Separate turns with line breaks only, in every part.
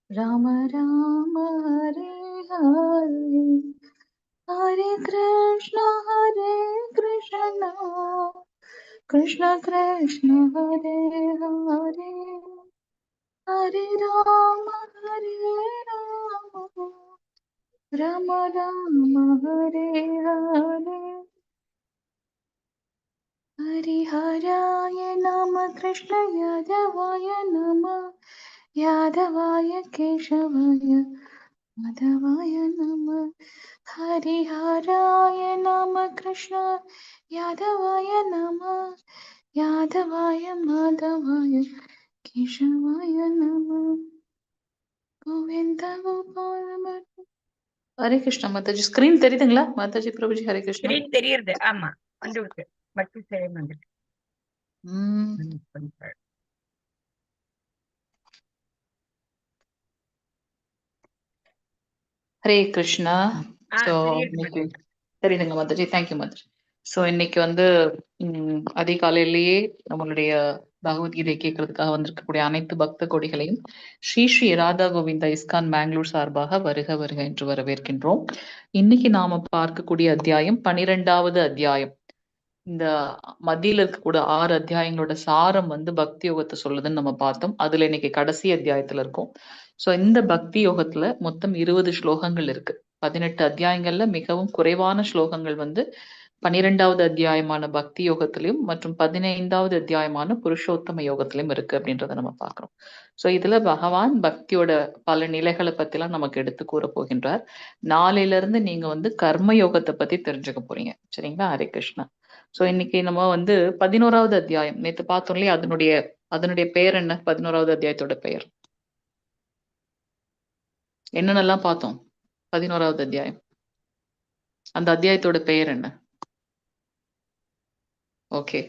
राम राम हरे हरे हरे कृष्ण कृष्ण कृष्ण हरे हरे हरे राम राम राम हरे हरे हरिहराय नम कृष्ण यादवाय नम यादवाय केशवाय माधवाय नमः हरिहराय नम कृष्ण यादवाय नमः यादवाय माधवाय केशवाय नमः गोविंद गोपाल हरे कृष्ण माताजी स्क्रीन தெரியுதுங்களா மாதாஜி பிரபுஜி ஹரே கிருஷ்ணா
ஸ்கிரீன் தெரியுது. ஆமா, வந்து விட்டு பட்டு சேவை வந்துட்டு.
ஹரே கிருஷ்ணா ஸோ
தெரியுது
இன்னைக்கு
மாதாஜி.
தெரியுதுங்க மாதாஜி தேங்க்யூ மாதாஜி ஸோ இன்னைக்கு வந்து அதிகாலையிலேயே நம்மளுடைய பகவத்கீதை கேட்கறதுக்காக வந்திருக்கக்கூடிய அனைத்து பக்த கொடிகளையும் ஸ்ரீ ஸ்ரீ ராதா கோவிந்தா இஸ்கான் பெங்களூர் சார்பாக வருக வருக என்று வரவேற்கின்றோம். இன்னைக்கு நாம பார்க்கக்கூடிய அத்தியாயம் 12வது அத்தியாயம். இந்த மத்தியில இருக்கக்கூடிய 6 அத்தியாயங்களோட சாரம் வந்து பக்தி யோகத்தை சொல்லுதுன்னு நம்ம பார்த்தோம். அதுல இன்னைக்கு கடைசி அத்தியாயத்துல இருக்கும். ஸோ இந்த பக்தி யோகத்துல மொத்தம் 20 ஸ்லோகங்கள் இருக்கு. 18 அத்தியாயங்கள்ல மிகவும் குறைவான ஸ்லோகங்கள் வந்து 12வது அத்தியாயமான பக்தி யோகத்திலையும் மற்றும் 15வது அத்தியாயமான புருஷோத்தம யோகத்திலையும் இருக்கு அப்படின்றத நம்ம பார்க்கிறோம். ஸோ இதுல பகவான் பக்தியோட பல நிலைகளை பத்திலாம் நமக்கு எடுத்து கூற போகின்றார். நாளையில இருந்து நீங்க வந்து கர்ம யோகத்தை பத்தி தெரிஞ்சுக்க போறீங்க. சரிங்களா? ஹரே கிருஷ்ணா. ஸோ இன்னைக்கு நம்ம வந்து 11வது அத்தியாயம் நேத்து பார்த்தோம் இல்லையா? அதனுடைய அதனுடைய பெயர் என்ன? 11வது அத்தியாயத்தோட பெயர் என்னென்னலாம் பார்த்தோம்? 11வது அத்தியாயம், அந்த அத்தியாயத்தோட பெயர் என்ன? ஓகே.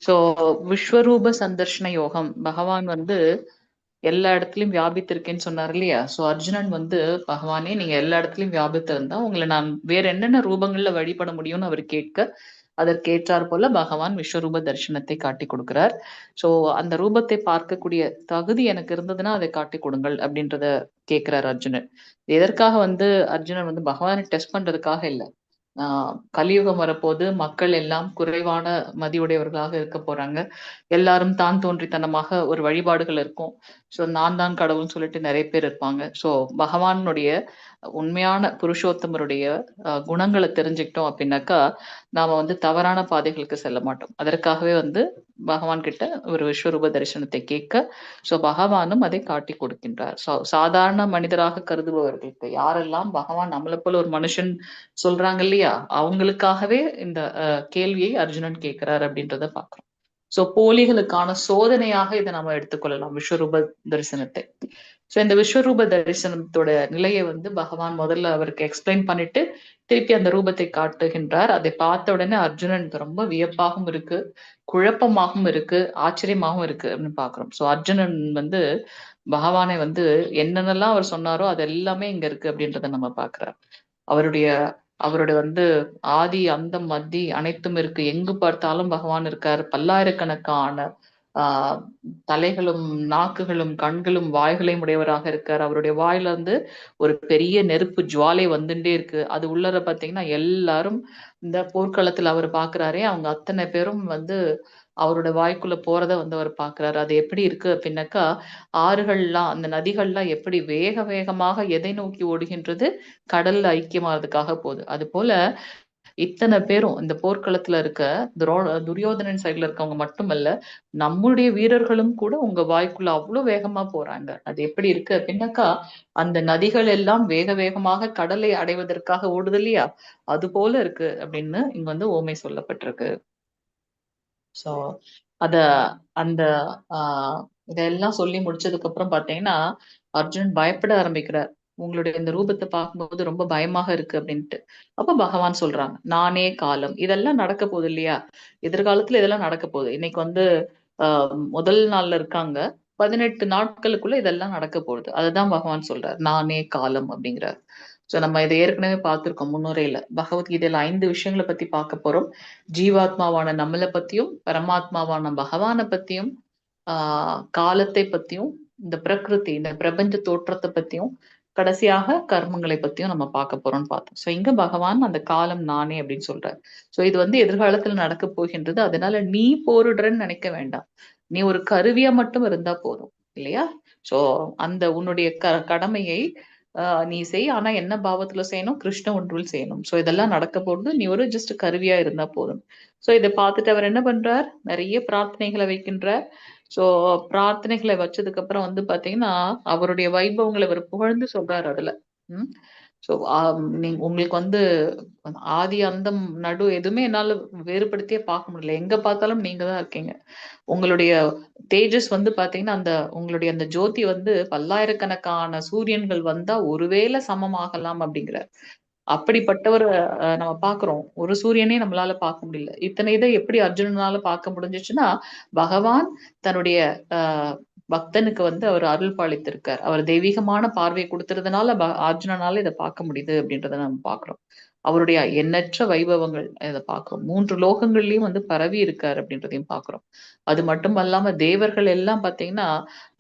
ஸோ விஸ்வரூப சந்தர்ஷன யோகம். பகவான் வந்து எல்லா இடத்துலயும் வியாபித்திருக்கேன்னு சொன்னார் இல்லையா? ஸோ அர்ஜுனன் வந்து பகவானே நீங்க எல்லா இடத்துலயும் வியாபித்திருந்தா உங்களை நான் வேற என்னென்ன ரூபங்கள்ல வழிபட முடியும்னு அவர் கேட்க அதற்கேற்றார் போல பகவான் விஸ்வரூப தரிசனத்தை காட்டி கொடுக்கிறார். ஸோ அந்த ரூபத்தை பார்க்கக்கூடிய தகுதி எனக்கு இருந்ததுன்னா அதை காட்டி கொடுங்கள் அப்படின்றத கேட்கிறார் அர்ஜுனன். எதற்காக வந்து அர்ஜுனன் வந்து பகவானை டெஸ்ட் பண்றதுக்காக இல்லை. கலியுகம் வரப்போது மக்கள் எல்லாம் குறைவான மதியுடையவர்களாக இருக்க போறாங்க. எல்லாரும் தான் தோன்றித்தனமாக ஒரு வழிபாடுகள் இருக்கும். ஸோ நான் தான் கடவுள்னு சொல்லிட்டு நிறைய பேர் இருப்பாங்க. ஸோ பகவானுடைய உண்மையான புருஷோத்தமருடைய குணங்களை தெரிஞ்சுக்கிட்டோம் அப்படின்னாக்கா நாம வந்து தவறான பாதைகளுக்கு செல்ல மாட்டோம். அதற்காகவே வந்து பகவான் கிட்ட ஒரு விஸ்வரூப தரிசனத்தை கேட்க ஸோ பகவானும் அதை காட்டி கொடுக்கின்றார். சாதாரண மனிதராக கருதுபவர்களுக்கு யாரெல்லாம் பகவான் நம்மளை போல ஒரு மனுஷன் சொல்றாங்க இல்லையா? அவங்களுக்காகவே இந்த கேள்வியை அர்ஜுனன் கேட்கிறார் அப்படின்றத பார்க்கிறோம். ஸோ போலிகளுக்கான சோதனையாக இதை நம்ம எடுத்துக்கொள்ளலாம் விஸ்வரூப தரிசனத்தை. ஸோ இந்த விஸ்வரூப தரிசனத்தோட நிலையை வந்து பகவான் முதல்ல அவருக்கு எக்ஸ்பிளைன் பண்ணிட்டு திருப்பி அந்த ரூபத்தை காட்டுகின்றார். அதை பார்த்த உடனே அர்ஜுனனுக்கு ரொம்ப வியப்பாகவும் இருக்கு, குழப்பமாகவும் இருக்கு, ஆச்சரியமாகவும் இருக்கு அப்படின்னு பாக்குறோம். ஸோ அர்ஜுனன் வந்து பகவானை வந்து என்னென்னலாம் அவர் சொன்னாரோ அது எல்லாமே இங்க இருக்கு அப்படின்றத நம்ம பாக்குறார். அவருடைய அவருடைய வந்து ஆதி அந்தம் மத்தி அனைத்தும் இருக்கு. எங்கு பார்த்தாலும் பகவான் இருக்கார். பல்லாயிரக்கணக்கான ஆஹ் தலைகளும் நாக்குகளும் கண்களும் வாய்களையும் உடையவராக இருக்கார். அவருடைய வாயில இருந்து ஒரு பெரிய நெருப்பு ஜுவாலை வந்துட்டே இருக்கு. அது உள்ளர பாத்தீங்கன்னா எல்லாரும் இந்த போர்க்களத்துல அவர் பாக்குறாரே அவங்க அத்தனை பேரும் வந்து அவரோட வாய்க்குள்ள போறத வந்து அவர் பாக்குறாரு. அது எப்படி இருக்கு அப்படின்னாக்கா ஆறுகள்லாம் அந்த நதிகள்லாம் எப்படி வேக வேகமாக எதை நோக்கி ஓடுகின்றது? கடல்ல ஐக்கியமாறதுக்காக போகுது. அது போல இத்தனை பேரும் இந்த போர்க்களத்துல இருக்க துரியோதனன் சைடுல இருக்கவங்க மட்டுமல்ல, நம்முடைய வீரர்களும் கூட உங்க வாய்க்குள்ள அவ்வளவு வேகமா போறாங்க. அது எப்படி இருக்கு அப்படின்னாக்கா அந்த நதிகள் எல்லாம் வேக வேகமாக கடலை அடைவதற்காக ஓடுது இல்லையா? அது போல இருக்கு அப்படின்னு இங்க வந்து ஓமை சொல்லப்பட்டிருக்கு. சோ அத அந்த ஆஹ் இதெல்லாம் சொல்லி முடிச்சதுக்கு அப்புறம் பாத்தீங்கன்னா அர்ஜுன் பயப்பட ஆரம்பிக்கிறார். உங்களுடைய இந்த ரூபத்தை பார்க்கும்போது ரொம்ப பயமாக இருக்கு அப்படின்ட்டு. அப்ப பகவான் சொல்றாங்க நானே காலம். இதெல்லாம் நடக்க போகுது இல்லையா? எதிர்காலத்துல இதெல்லாம் நடக்க போகுது. இன்னைக்கு வந்து முதல் நாள்ல இருக்காங்க. 18 நாட்களுக்குள்ள இதெல்லாம் நடக்க போகுது. அதுதான் பகவான் சொல்றார் நானே காலம் அப்படிங்கிறார். சோ நம்ம இதை ஏற்கனவே பார்த்திருக்கோம் முன்னுரையில. பகவத்கீதையில 5 விஷயங்களை பத்தி பார்க்க போறோம். ஜீவாத்மாவான நம்மளை பத்தியும், பரமாத்மாவான பகவானை பத்தியும், காலத்தை பத்தியும், இந்த பிரகிருதி, இந்த பிரபஞ்ச தோற்றத்தை பத்தியும் கடைசியாக கர்மங்களை பத்தியும் நம்ம பார்க்க போறோம்னு பார்த்தோம். ஸோ இங்க பகவான் அந்த காலம் நானே அப்படின்னு சொல்றாரு. ஸோ இது வந்து எதிர்காலத்துல நடக்க போகின்றது. அதனால நீ போரிடுறன்னு நினைக்க வேண்டாம். நீ ஒரு கருவியா மட்டும் இருந்தா போதும் இல்லையா? ஸோ அந்த உன்னுடைய கடமையை நீ செய். ஆனா என்ன பாவத்துல செய்யணும்? கிருஷ்ண ஒன்றில் செய்யணும். ஸோ இதெல்லாம் நடக்க போகுது. நீ ஒரு ஜஸ்ட் கருவியா இருந்தா போதும். ஸோ இதை பார்த்துட்டு அவர் என்ன பண்றார்? நிறைய பிரார்த்தனைகளை வைக்கின்றார். ஸோ பிரார்த்தனைகளை வச்சதுக்கு அப்புறம் வந்து பாத்தீங்கன்னா அவருடைய வைபவங்களை அவர் புகழ்ந்து சொல்றாரு அதுல. ம். ஸோ நீங்க உங்களுக்கு வந்து ஆதி அந்தம் நடு எதுவுமே என்னால வேறுபடுத்தியே பார்க்க முடியல. எங்க பார்த்தாலும் நீங்க தான் இருக்கீங்க. உங்களுடைய தேஜஸ் வந்து பாத்தீங்கன்னா அந்த உங்களுடைய அந்த ஜோதி வந்து பல்லாயிரக்கணக்கான சூரியன்கள் வந்தா ஒருவேளை சமமாகலாம் அப்படிங்கிற அப்படிப்பட்டவர் நம்ம பாக்குறோம். ஒரு சூரியனே நம்மளால பார்க்க முடியல. இத்தனை இதை எப்படி அர்ஜுனனால பார்க்க முடிஞ்சிச்சுன்னா பகவான் தன்னுடைய ஆஹ் பக்தனுக்கு வந்து அவர் அருள் பாலித்திருக்கார். அவர் தெய்வீகமான பார்வையை கொடுத்துறதுனால அர்ஜுனனால இதை பார்க்க முடியுது அப்படின்றத நம்ம பாக்குறோம். அவருடைய எண்ணற்ற வைபவங்கள் இதை பார்க்கிறோம். 3 லோகங்கள்லயும் வந்து பரவி இருக்காரு அப்படின்றதையும் பார்க்கிறோம். அது மட்டும் அல்லாம தேவர்கள் எல்லாம் பாத்தீங்கன்னா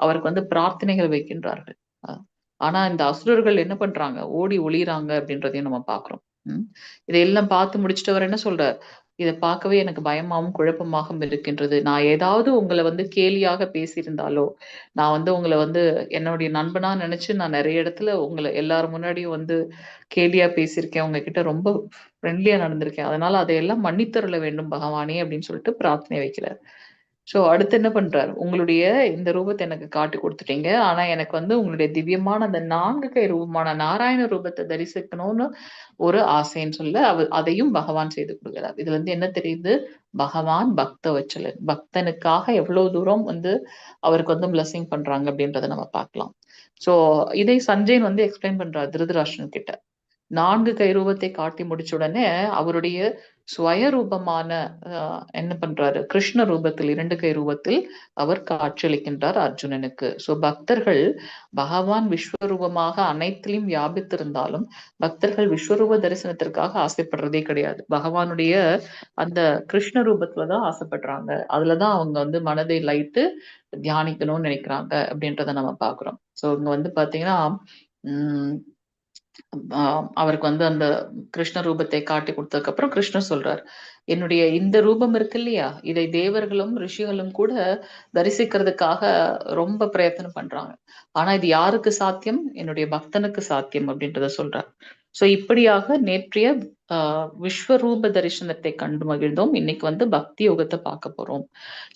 அவருக்கு வந்து பிரார்த்தனைகள் வைக்கின்றார்கள். அஹ் ஆனா இந்த அசுரர்கள் என்ன பண்றாங்க? ஓடி ஒளியறாங்க அப்படின்றதையும் நம்ம பார்க்கிறோம். உம் இதையெல்லாம் பார்த்து முடிச்சுட்டு அவர் என்ன சொல்றார்? இதை பார்க்கவே எனக்கு பயமாவும் குழப்பமாகவும் இருக்கின்றது. நான் ஏதாவது உங்களை வந்து கேலியாக பேசியிருந்தாலோ, நான் வந்து உங்களை வந்து என்னுடைய நண்பனா நினைச்சு நான் நிறைய இடத்துல உங்களை எல்லாரும் முன்னாடியும் வந்து கேலியா பேசியிருக்கேன். உங்ககிட்ட ரொம்ப ஃப்ரெண்ட்லியா நடந்திருக்கேன். அதனால அதையெல்லாம் மன்னித்தருள வேண்டும் பகவானே அப்படின்னு சொல்லிட்டு பிரார்த்தனை வைக்கிறார். ஸோ அடுத்து என்ன பண்றாரு? உங்களுடைய இந்த ரூபத்தை எனக்கு காட்டி கொடுத்துட்டீங்க. ஆனா எனக்கு வந்து உங்களுடைய திவ்யமான அந்த 4 கை ரூபமான நாராயண ரூபத்தை தரிசிக்கணும்னு ஒரு ஆசைன்னு சொல்ல அதையும் பகவான் செய்து கொடுக்கிறார். இதுல இருந்து என்ன தெரியுது? பகவான் பக்த வச்சலன். பக்தனுக்காக எவ்வளவு தூரம் வந்து அவருக்கு வந்து பிளஸிங் பண்றாங்க அப்படின்றத நம்ம பார்க்கலாம். சோ இதை சஞ்சயன் வந்து எக்ஸ்பிளைன் பண்றார் திருதராஷ்டிரன் கிட்ட. 4 கை ரூபத்தை காட்டி முடிச்ச உடனே அவருடைய ஸ்வயரூபமான என்ன பண்றாரு? கிருஷ்ண ரூபத்தில் 2 கை ரூபத்தில் அவர் காட்சியளிக்கின்றார் அர்ஜுனனுக்கு. சோ பக்தர்கள் பகவான் விஸ்வரூபமாக அனைத்திலும் வியாபித்திருந்தாலும் பக்தர்கள் விஸ்வரூப தரிசனத்திற்காக ஆசைப்படுறதே கிடையாது. பகவானுடைய அந்த கிருஷ்ண ரூபத்துலதான் ஆசைப்படுறாங்க. அதுலதான் அவங்க வந்து மனதை லயித்து தியானிக்கணும்னு நினைக்கிறாங்க அப்படின்றத நம்ம பாக்குறோம். சோ இங்க வந்து பாத்தீங்கன்னா உம் அவருக்கு வந்து அந்த கிருஷ்ண ரூபத்தை காட்டி கொடுத்ததுக்கு அப்புறம் கிருஷ்ணர் சொல்றார், என்னுடைய இந்த ரூபம் இருக்கு இல்லையா, இதை தேவர்களும் ரிஷிகளும் கூட தரிசிக்கிறதுக்காக ரொம்ப பிரயத்தனம் பண்றாங்க. ஆனா இது யாருக்கு சாத்தியம்? என்னுடைய பக்தனுக்கு சாத்தியம் அப்படின்றத சொல்றார். சோ இப்படியாக நேற்றைய விஸ்வரூப தரிசனத்தை கண்டு மகிழ்ந்தோம். இன்னைக்கு வந்து பக்தி யோகத்தை பார்க்க போறோம்.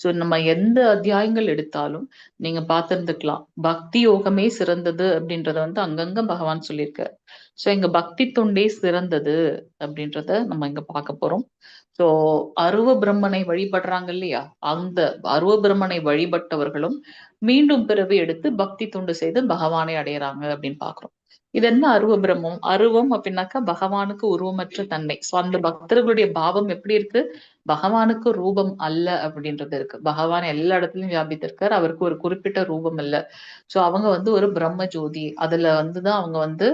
சோ நம்ம எந்த அத்தியாயங்கள் எடுத்தாலும் நீங்க பார்த்திருந்துக்கலாம், பக்தி யோகமே சிறந்தது அப்படின்றத வந்து அங்கங்க பகவான் சொல்லியிருக்காரு. சோ இங்க பக்தி தொண்டே சிறந்தது அப்படின்றத நம்ம இங்க பார்க்க போறோம். சோ அருவ பிரம்மனை வழிபடுறாங்க இல்லையா, அந்த அருவ பிரம்மனை வழிபட்டவர்களும் மீண்டும் பிறவி எடுத்து பக்தி தொண்டு செய்து பகவானை அடையறாங்க அப்படின்னு பாக்குறோம். இது என்ன அருவ பிரம்மம்? அருவம் அப்படின்னாக்கா பகவானுக்கு உருவமற்ற தன்மை. சோ அந்த பக்தர்களுடைய பாவம் எப்படி இருக்கு? பகவானுக்கு ரூபம் அல்ல அப்படின்றது இருக்கு. பகவான் எல்லா இடத்துலயும் வியாபித்திருக்கார். அவருக்கு ஒரு குறிப்பிட்ட ரூபம் இல்ல. சோ அவங்க வந்து ஒரு பிரம்ம ஜோதி. அதுல வந்துதான் அவங்க வந்து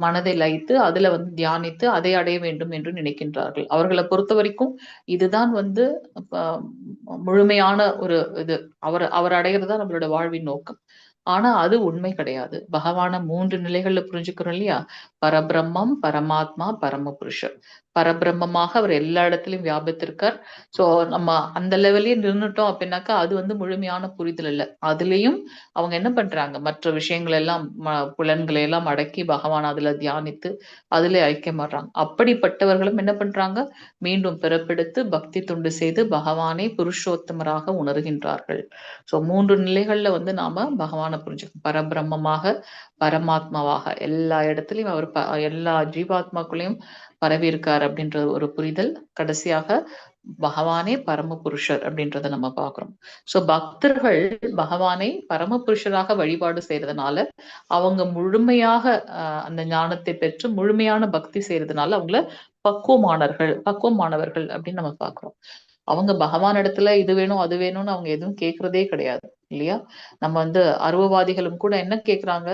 மனதை லயித்து அதுல வந்து தியானித்து அதை அடைய வேண்டும் என்று நினைக்கின்றார்கள். அவர்களை பொறுத்த வரைக்கும் இதுதான் வந்து முழுமையான ஒரு இது. அவர் அடைகிறதா நம்மளோட வாழ்வின் நோக்கம். ஆனா அது உண்மை கிடையாது. பகவான 3 நிலைகள்ல புரிஞ்சுக்கிறோம் இல்லையா? பரபிரம்மம், பரமாத்மா, பரம புருஷர். பரபிரம்மமாக அவர் எல்லா இடத்துலயும் வியாபித்திருக்கார். சோ நம்ம அந்த லெவல்லயே நின்னுட்டோம் அப்படின்னாக்கா அது வந்து முழுமையான புரிதல் இல்லை. அதுலயும் அவங்க என்ன பண்றாங்க? மற்ற விஷயங்கள் எல்லாம் புலன்களை எல்லாம் அடக்கி பகவான் அதுல தியானித்து அதுல ஐக்கியமாடுறாங்க. அப்படிப்பட்டவர்களும் என்ன பண்றாங்க? மீண்டும் பிறப்பெடுத்து பக்தி தொண்டு செய்து பகவானை புருஷோத்தமராக உணர்கின்றார்கள். சோ 3 நிலைகள்ல வந்து நாம பகவானை புரிஞ்சுக்கணும். பரபிரம்மமாக, பரமாத்மாவாக எல்லா இடத்துலயும் அவர் எல்லா ஜீவாத்மாக்குள்ளயும் பரவி இருக்கார் அப்படின்ற ஒரு புரிதல். கடைசியாக பகவானே பரம புருஷர் அப்படின்றத நம்ம பாக்குறோம். சோ பக்தர்கள் பகவானை பரம புருஷராக வழிபாடு செய்யறதுனால அவங்க முழுமையாக அந்த ஞானத்தை பெற்று முழுமையான பக்தி செய்யறதுனால அவங்கள பக்குவமானவர்கள் அப்படின்னு நம்ம பாக்குறோம். அவங்க பகவான் இடத்துல இது வேணும் அது வேணும்னு அவங்க எதுவும் கேட்கறதே கிடையாது இல்லையா? நம்ம வந்து அருவவாதிகளும் கூட என்ன கேக்குறாங்க?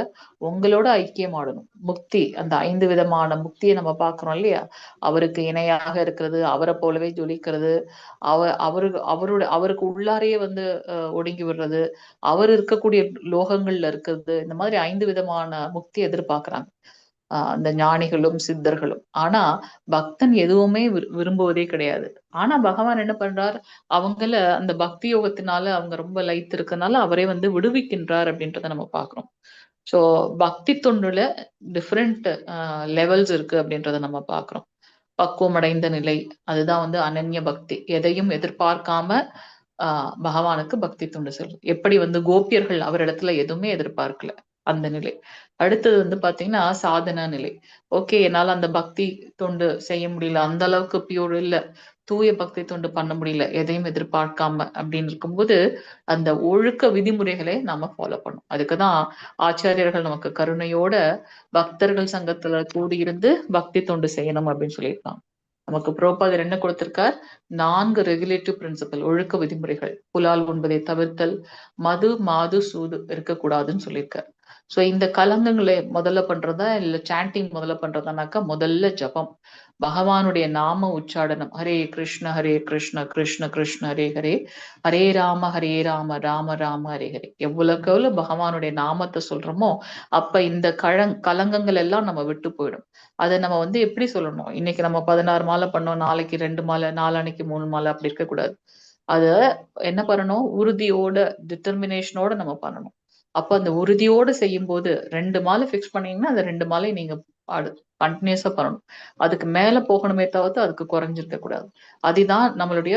உங்களோட ஐக்கியமாடணும். முக்தி, அந்த 5 விதமான முக்தியை நம்ம பாக்குறோம் இல்லையா? அவருக்கு இணையாக இருக்கிறது, அவரை போலவே ஜொலிக்கிறது, அவருக்கு உள்ளாரையே வந்து ஒடுங்கி விடுறது, அவர் இருக்கக்கூடிய லோகங்கள்ல இருக்கிறது, இந்த மாதிரி 5 விதமான முக்தி எதிர்பார்க்கறாங்க அந்த ஞானிகளும் சித்தர்களும். ஆனா பக்தன் எதுவுமே விரும்புவதே கிடையாது. ஆனா பகவான் என்ன பண்றார்? அவங்கள அந்த பக்தி யோகத்தினால அவங்க ரொம்ப லயித்து இருக்கனால அவரே வந்து விடுவிக்கின்றார் அப்படின்றத நம்ம பார்க்கிறோம். சோ பக்தி தொண்டுல டிஃப்ரெண்ட் லெவல்ஸ் இருக்கு அப்படின்றத நம்ம பார்க்கிறோம். பக்குவம் அடைந்த நிலை, அதுதான் வந்து அனன்ய பக்தி. எதையும் எதிர்பார்க்காம பகவானுக்கு பக்தி தொண்டு செல்றது. எப்படி வந்து கோபியர்கள் அவரிடத்துல எதுவுமே எதிர்பார்க்கல, அந்த நிலை. அடுத்தது வந்து பாத்தீங்கன்னா சாதனா நிலை. ஓகே, என்னால அந்த பக்தி தொண்டு செய்ய முடியல, அந்த அளவுக்கு பியூர் இல்ல, தூய பக்தி தொண்டு பண்ண முடியல, எதையும் எதிர்பார்க்காம அப்படின்னு இருக்கும்போது அந்த ஒழுக்க விதிமுறைகளை நாம ஃபாலோ பண்ணணும். அதுக்குதான் ஆச்சாரியர்கள் நமக்கு கருணையோட பக்தர்கள் சங்கத்துல கூடியிருந்து பக்தி தொண்டு செய்யணும் அப்படின்னு சொல்லியிருக்காங்க. நமக்கு புரோபாதர் என்ன கொடுத்திருக்கார்? 4 ரெகுலேட்டிவ் பிரின்சிபல், ஒழுக்க விதிமுறைகள். புலால் உண்பதை தவிர்த்தல், மது மாது சூது இருக்கக்கூடாதுன்னு சொல்லியிருக்கார். சோ இந்த கலங்கங்களை முதல்ல பண்றதா இல்ல சாண்டிங் முதல்ல பண்றதானாக்கா, முதல்ல ஜபம், பகவானுடைய நாம உச்சாடனம். ஹரே கிருஷ்ண கிருஷ்ண கிருஷ்ண ஹரே ஹரே, ஹரே ராம ராம ராம ஹரே ஹரே. எவ்வளவுக்கு எவ்வளவு பகவானுடைய நாமத்தை சொல்றோமோ அப்ப இந்த கலங்கங்கள் எல்லாம் நம்ம விட்டு போயிடும். அதை நம்ம வந்து எப்படி சொல்லணும்? இன்னைக்கு நம்ம 16 மாலை பண்ணோம், நாளைக்கு 2 மாலை, நாளான்னைக்கு 3 மாலை, அப்படி இருக்கக்கூடாது. அத என்ன பண்ணணும்? உறுதியோட, டிட்டர்மினேஷனோட நம்ம பண்ணணும். அப்ப அந்த உறுதியோட செய்யும் போது 2 மாலை பிக்ஸ் பண்ணீங்கன்னா அந்த 2 மாலை நீங்க கண்டினியூஸா பண்ணணும். அதுக்கு மேல போகணுமே தவிர்த்து அதுக்கு குறைஞ்சிருக்க கூடாது. அதுதான் நம்மளுடைய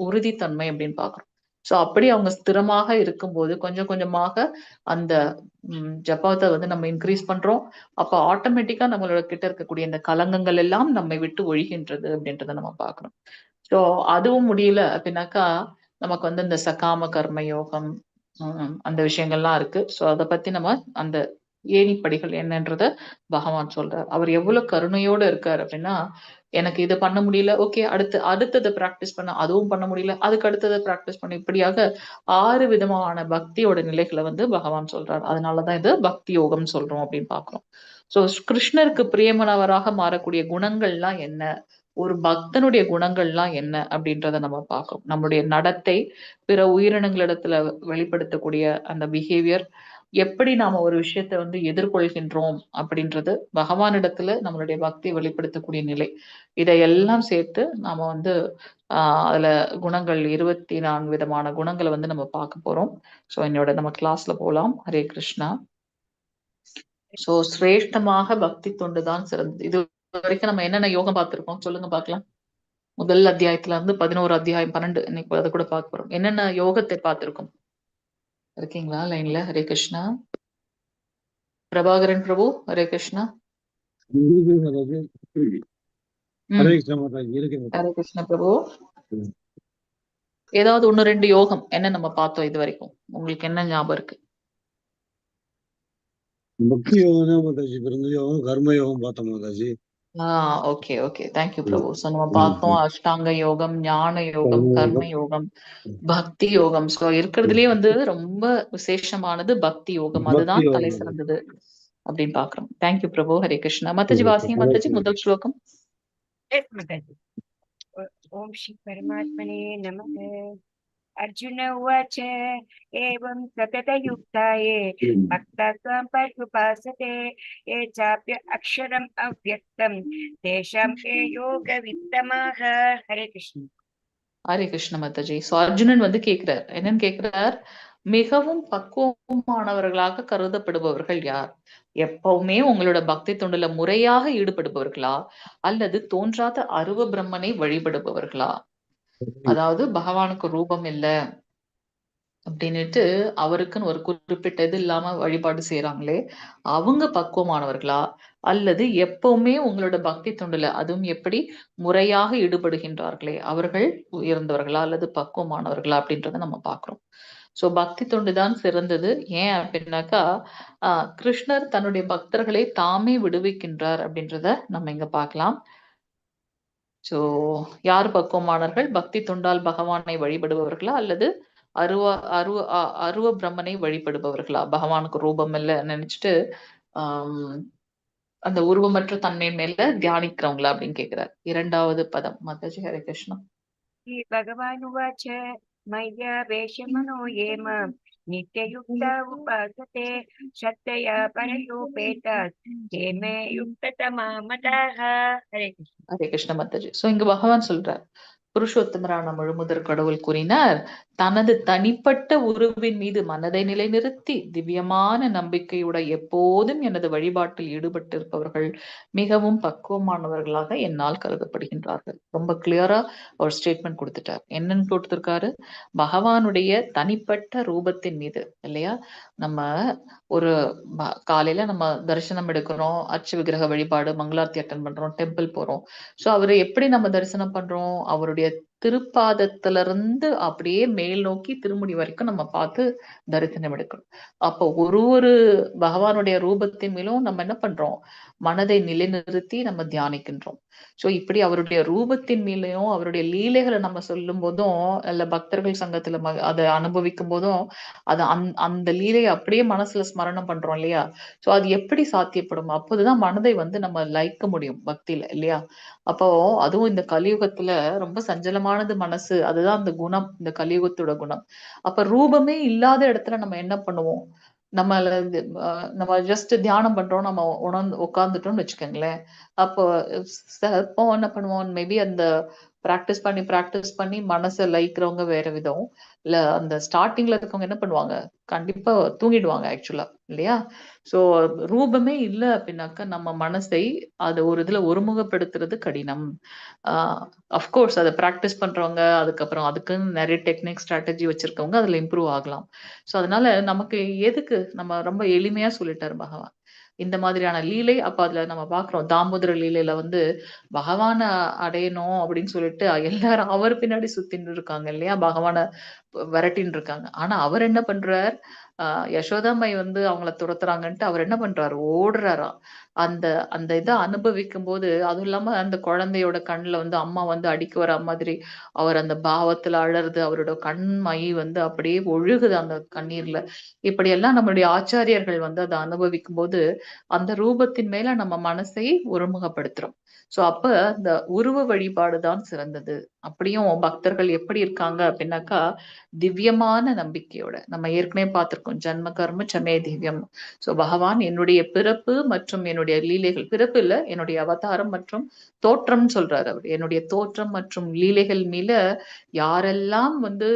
உறுதித்தன்மை அப்படின்னு பாக்குறோம். சோ அப்படி அவங்க ஸ்திரமாக இருக்கும்போது கொஞ்சம் கொஞ்சமாக அந்த ஜபத்தை வந்து நம்ம இன்க்ரீஸ் பண்றோம். அப்ப ஆட்டோமேட்டிக்கா நம்மளோட கிட்ட இருக்கக்கூடிய இந்த கலங்கங்கள் எல்லாம் நம்மை விட்டு ஒழிகின்றது அப்படின்றத நம்ம பார்க்கணும். சோ அதுவும் முடியல அப்படின்னாக்கா நமக்கு வந்து இந்த சகாம கர்ம யோகம், அந்த விஷயங்கள்லாம் இருக்கு. சோ அதை பத்தி நம்ம அந்த ஏணிப்படிகள் என்னன்றத பகவான் சொல்றார். அவர் எவ்வளவு கருணையோட இருக்காரு அப்படின்னா, எனக்கு இதை பண்ண முடியல, ஓகே, அடுத்ததை பிராக்டிஸ் பண்ண, அதுவும் பண்ண முடியல, அதுக்கு அடுத்ததை பிராக்டிஸ் பண்ண, இப்படியாக 6 விதமான பக்தியோட நிலைகளை வந்து பகவான் சொல்றார். அதனாலதான் இது பக்தி யோகம் சொல்றோம் அப்படின்னு பாக்குறோம். சோ கிருஷ்ணருக்கு பிரியமானவராக மாறக்கூடிய குணங்கள்லாம் என்ன, ஒரு பக்தனுடைய குணங்கள்லாம் என்ன அப்படின்றத நம்ம பார்க்கணும். நம்மளுடைய நடத்தை, பிற உயிரினங்களிடத்துல வெளிப்படுத்தக்கூடிய அந்த பிஹேவியர், எப்படி நாம ஒரு விஷயத்தை வந்து எதிர்கொள்கின்றோம் அப்படின்றது, பகவானிடத்துல நம்மளுடைய பக்தி வெளிப்படுத்தக்கூடிய நிலை, இதையெல்லாம் சேர்த்து நாம வந்து அதுல குணங்கள் 24 விதமான குணங்களை வந்து நம்ம பார்க்க போறோம். சோ என்னோட நம்ம கிளாஸ்ல போலாம். ஹரே கிருஷ்ணா. சோ சிரேஷ்டமாக பக்தி தொண்டுதான் சிறந்தது. இது வரைக்கும் நம்ம என்னென்ன யோகம் பார்த்திருக்கோம் சொல்லுங்க பார்க்கலாம். முதல் அத்தியாயத்துல இருந்து 11 அத்தியாயம் 12 இன்னைக்கு அதை கூட பார்க்க போறோம். என்னென்ன யோகத்தை பார்த்திருக்கோம்? இருக்கீங்களா லைன்ல? ஹரே கிருஷ்ணா. பிரபாகரன் பிரபு, ஹரே கிருஷ்ணா.
ஹரே கிருஷ்ணா மாதாஜி.
ஹரே கிருஷ்ணா பிரபு. ஏதாவது 1-2 யோகம் என்ன நம்ம பார்த்தோம் இது வரைக்கும்? உங்களுக்கு என்ன ஞாபகம் இருக்கு?
பக்தி யோகம் தான் மாதாஜி, பிறந்த யோகம், கர்ம யோகம் பார்த்தோம் மாதாஜி.
ஓகே ஓகே, தேங்க்யூ பிரபு. சோ நம்ம பார்த்தோம் அஷ்டாங்க யோகம், ஞான யோகம், கர்ம யோகம், பக்தி யோகம். சோ இருக்கிறதுலயே வந்து ரொம்ப விசேஷமானது பக்தி யோகம், அதுதான் தலை சிறந்தது அப்படின்னு பாக்குறோம். தேங்க்யூ பிரபு. ஹரே கிருஷ்ணா. மத்தஜி வாசிங்க மத்தஜி, முதல் ஸ்லோகம்.
ஓம் ஸ்ரீ பரமாத்மனே நமः. अर्जुन उवाच एवं सततयुक्ता ये भक्ता त्वां पर्युपासते ये चाप्य अक्षरम् अव्यक्तं तेषां के योगवित्तमाः. हरे कृष्ण.
ஹரே கிருஷ்ண மத்தஜி. சோ அர்ஜுனன் வந்து கேக்குறார், என்னன்னு கேக்குறார்? மிகவும் பக்குவமானவர்களாக கருதப்படுபவர்கள் யார்? எப்பவுமே உங்களோட பக்தி தொண்டுல முறையாக ஈடுபடுபவர்களா, அல்லது தோன்றாத அருவ பிரம்மனை வழிபடுபவர்களா? அதாவது பகவானுக்கு ரூபம் இல்ல அப்படின்னுட்டு அவருக்குன்னு ஒரு குறிப்பிட்ட இது இல்லாம வழிபாடு செய்யறாங்களே, அவங்க பக்குவமானவர்களா, அல்லது எப்பவுமே உங்களோட பக்தி தொண்டுல அதுவும் எப்படி முறையாக ஈடுபடுகின்றார்களே அவர்கள் உயர்ந்தவர்களா அல்லது பக்குவமானவர்களா அப்படின்றத நம்ம பாக்குறோம். சோ பக்தி தொண்டு தான் சிறந்தது. ஏன் அப்படின்னாக்கா கிருஷ்ணர் தன்னுடைய பக்தர்களை தாமே விடுவிக்கின்றார் அப்படின்றத நம்ம இங்க பார்க்கலாம். சோ யார் பக்குவமானவர்கள்? பக்தி தொண்டால் பகவானை வழிபடுபவர்களா அல்லது அருவ அருவ அருவ பிரம்மனை வழிபடுபவர்களா? பகவானுக்கு ரூபம் இல்ல நினைச்சிட்டு ஆஹ் அந்த உருவமற்ற தன்மை மேல தியானிக்கிறவங்களா அப்படின்னு கேக்குறாரு. இரண்டாவது பதம். மாதாஜி ஹரே கிருஷ்ணா.
श्रीभगवानुवाच मय्यावेशमनो ये मां नित्ययुक्ता उपासते श्रद्धया परयोपेतात् ते मे युक्ततमा मताः हरे कृष्ण
ஹரே கிருஷ்ண மாதாஜி. சோ இங்க பகவான் சொல்றார், புருஷோத்தமரான முழுமுதற் கடவுள் கூறினார், தனது தனிப்பட்ட உருவின் மீது மனதை நிலைநிறுத்தி திவ்யமான நம்பிக்கையுட எப்போதும் எனது வழிபாட்டில் ஈடுபட்டிருப்பவர்கள் மிகவும் பக்குவமானவர்களாக என்னால் கருதப்படுகின்றார்கள். ரொம்ப கிளியரா ஒரு ஸ்டேட்மெண்ட் கொடுத்துட்டார். என்னன்னு கொடுத்திருக்காரு? பகவானுடைய தனிப்பட்ட ரூபத்தின் மீது இல்லையா, நம்ம ஒரு காலையில நம்ம தரிசனம் எடுக்கிறோம், அர்ச்ச விக்கிரக வழிபாடு, மங்களார்த்தி அட்டன் பண்றோம், டெம்பிள் போறோம். சோ அவரை எப்படி நம்ம தரிசனம் பண்றோம்? அவருடைய திருப்பாதத்துல இருந்து அப்படியே மேல் நோக்கி திருமுடி வரைக்கும் நம்ம பார்த்து தரிசனம் எடுக்கணும். அப்போ ஒரு பகவானுடைய ரூபத்தின் மேலும் நம்ம என்ன பண்றோம்? மனதை நிலைநிறுத்தி நம்ம தியானிக்கின்றோம். சோ இப்படி அவருடைய ரூபத்தின் மேலையும் அவருடைய லீலைகளை நம்ம சொல்லும் போதும் இல்ல பக்தர்கள் சங்கத்துல அதை அனுபவிக்கும் போதும் அது அந்த லீலையை அப்படியே மனசுல ஸ்மரணம் பண்றோம் இல்லையா? சோ அது எப்படி சாத்தியப்படும்? அப்போதுதான் மனதை வந்து நம்ம லயிக்க முடியும் பக்தியில இல்லையா? அப்போ அதுவும் இந்த கலியுகத்துல ரொம்ப சஞ்சலமானது மனசு. அதுதான் அந்த குணம், இந்த கலியுகத்தோட குணம். அப்ப ரூபமே இல்லாத இடத்துல நம்ம என்ன பண்ணுவோம்? நம்ம ஜஸ்ட் தியானம் பண்றோம், நம்ம உட்கார்ந்துட்டோம்னு வச்சுக்கோங்களேன். அப்போ சிலப்போ என்ன பண்ணுவோம், மேபி அந்த பிராக்டிஸ் பண்ணி மனசை லயிக்கிறவங்க வேற விதம். இல்ல அந்த ஸ்டார்டிங்ல இருக்கவங்க என்ன பண்ணுவாங்க, கண்டிப்பா தூங்கிடுவாங்க ஆக்சுவலா இல்லையா? சோ ரூபமே இல்லை அப்படின்னாக்கா நம்ம மனசை அது ஒரு இதுல ஒருமுகப்படுத்துறது கடினம். அஃப்கோர்ஸ் அதை பிராக்டிஸ் பண்றவங்க, அதுக்கப்புறம் அதுக்குன்னு நிறைய டெக்னிக் ஸ்ட்ராட்டஜி வச்சிருக்கவங்க அதுல இம்ப்ரூவ் ஆகலாம். சோ அதனால நமக்கு எதுக்கு, நம்ம ரொம்ப எளிமையா சொல்லிட்டாரு பகவான் இந்த மாதிரியான லீலை. அப்ப அதுல நம்ம பாக்குறோம், தாமோதர லீலையில வந்து பகவான அடையணும் அப்படின்னு சொல்லிட்டு எல்லாரும் அவர் பின்னாடி சுத்தின்னு இருக்காங்க இல்லையா, பகவான விரட்டின்னு இருக்காங்க. ஆனா அவர் என்ன பண்றார்? யசோதாமை வந்து அவங்கள துரத்துறாங்கன்ட்டு அவர் என்ன பண்றாரு? ஓடுறாராம். அந்த அந்த இதை அனுபவிக்கும் போது, அதுவும் இல்லாம அந்த குழந்தையோட கண்ணுல வந்து அம்மா வந்து அடிக்க வர மாதிரி அவர் அந்த பாவத்துல அழறது, அவரோட கண்மை வந்து அப்படியே ஒழுகுது அந்த கண்ணீர்ல. இப்படி எல்லாம் நம்மளுடைய ஆச்சாரியர்கள் வந்து அதை அனுபவிக்கும் போது அந்த ரூபத்தின் மேல நம்ம மனசை ஒருமுகப்படுத்துறோம். சோ அப்ப அந்த உருவ வழிபாடுதான் சிறந்தது. அப்படியும் பக்தர்கள் எப்படி இருக்காங்க அப்படின்னாக்கா, திவ்யமான நம்பிக்கையோட. நம்ம ஏற்கனவே பார்த்திருக்கோம், ஜன்ம கர்ம சமே திவ்யம். சோ பகவான் என்னுடைய பிறப்பு மற்றும் என்னுடைய லீலைகள், பிறப்பு இல்ல, என்னுடைய அவதாரம் மற்றும் தோற்றம் சொல்றாரு அவர். என்னுடைய தோற்றம் மற்றும் லீலைகள் மேல யாரெல்லாம் வந்து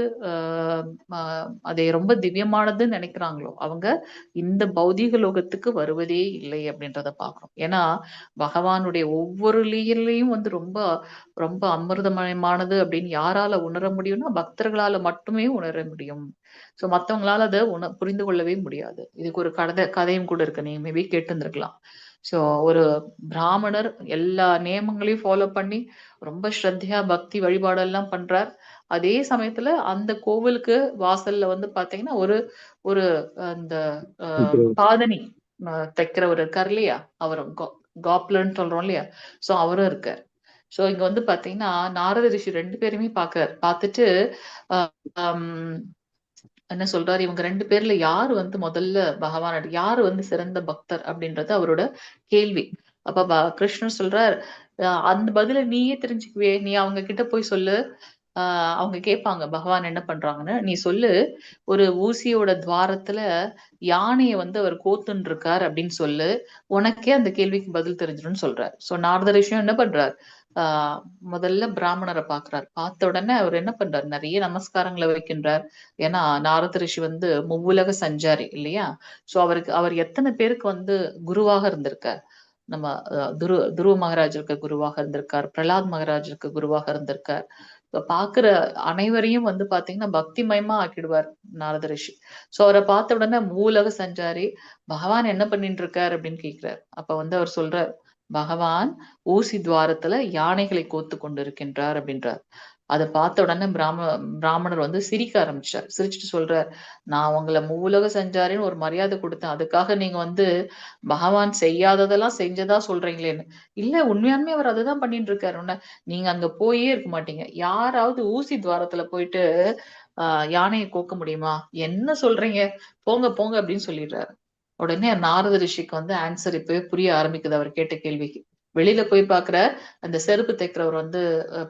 அதை ரொம்ப திவ்யமானதுன்னு நினைக்கிறாங்களோ அவங்க இந்த பௌதீக லோகத்துக்கு வருவதே இல்லை அப்படின்றத பாக்குறோம். ஏன்னா பகவானுடைய ஒவ்வொரு லீலையும் வந்து ரொம்ப ரொம்ப அமிர்தமயமானது அப்படின்னு யாரால உணர முடியும்னா பக்தர்களால மட்டுமே உணர முடியும். சோ மத்தவங்களால அதை புரிந்து கொள்ளவே முடியாது. இதுக்கு ஒரு கதையும் கூட இருக்கு, நீங்க மேபி கேட்டு இருந்திருக்கலாம். சோ ஒரு பிராமணர் எல்லா நியமங்களையும் ஃபாலோ பண்ணி ரொம்ப ஸ்ரத்தையா பக்தி வழிபாடெல்லாம் பண்றார். அதே சமயத்துல அந்த கோவிலுக்கு வாசல்ல வந்து பாத்தீங்கன்னா ஒரு ஒரு அந்த பாதணி தைக்கிறவர் இருக்கார் இல்லையா, அவர் காப்லன்னு சொல்றோம் இல்லையா, சோ அவரும் இருக்கார். சோ இங்க வந்து பாத்தீங்கன்னா நாரத ரிஷி ரெண்டு பேருமே பார்த்துட்டு என்ன சொல்றாரு, இவங்க ரெண்டு பேர்ல யாரு வந்து முதல்ல பகவான், யாரு வந்து சிறந்த பக்தர் அப்படின்றது அவரோட கேள்வி. அப்ப கிருஷ்ணர் சொல்றார், அந்த பதில நீயே தெரிஞ்சுக்குவே, நீ அவங்க கிட்ட போய் சொல்லு. அவங்க கேட்பாங்க பகவான் என்ன பண்றாங்கன்னு, நீ சொல்லு, ஒரு ஊசியோட துவாரத்துல யானைய வந்து அவர் கோத்துன்னு இருக்கார் அப்படின்னு சொல்லு, உனக்கே அந்த கேள்விக்கு பதில் தெரிஞ்சிடும்னு சொல்றாரு. சோ நாரத ரிஷியும் என்ன பண்றார், ஆஹ் முதல்ல பிராமணரை பாக்குறார். பார்த்த உடனே அவர் என்ன பண்றார், நிறைய நமஸ்காரங்களை வைக்கின்றார். ஏன்னா நாரத ரிஷி வந்து முவ்வுலக சஞ்சாரி இல்லையா? சோ அவர் எத்தனை பேருக்கு வந்து குருவாக இருந்திருக்கார். நம்ம துருவ மகாராஜருக்கு குருவாக இருந்திருக்கார், பிரலாத் மகாராஜருக்கு குருவாக இருந்திருக்கார். பாக்குற அனைவரையும் வந்து பாத்தீங்கன்னா பக்தி மயமா ஆக்கிடுவார் நாரத ரிஷி. சோ அவரை பார்த்த உடனே மூலக சஞ்சாரி, பகவான் என்ன பண்ணிட்டு இருக்காரு அப்படின்னு கேக்குறாரு. அப்ப வந்து அவர் சொல்றார், பகவான் ஊசி துவாரத்துல யானைகளை கோத்து கொண்டு இருக்கின்றார் அப்படின்றார். அதை பார்த்த உடனே பிராமணர் வந்து சிரிக்க ஆரம்பிச்சார். சிரிச்சுட்டு சொல்றார், நான் உங்களை மூவுலக சஞ்சாரின்னு ஒரு மரியாதை கொடுத்தேன், அதுக்காக நீங்க வந்து பகவான் செய்யாததெல்லாம் செஞ்சதா சொல்றீங்களேன்னு. இல்ல, உண்மையாலுமே அவர் அதுதான் பண்ணிட்டு இருக்காரு. நீங்க அங்க போயே இருக்க மாட்டீங்க. யாராவது ஊசி துவாரத்துல போயிட்டு யானையை கோக்க முடியுமா? என்ன சொல்றீங்க, போங்க போங்க அப்படின்னு சொல்லிடுறாரு. உடனே நாரத ரிஷிக்கு வந்து ஆன்சர் இப்பவே புரிய ஆரம்பிக்குது அவர் கேட்ட கேள்விக்கு. வெளியில போய் பாக்குற அந்த செருப்பு தைக்கிறவர் வந்து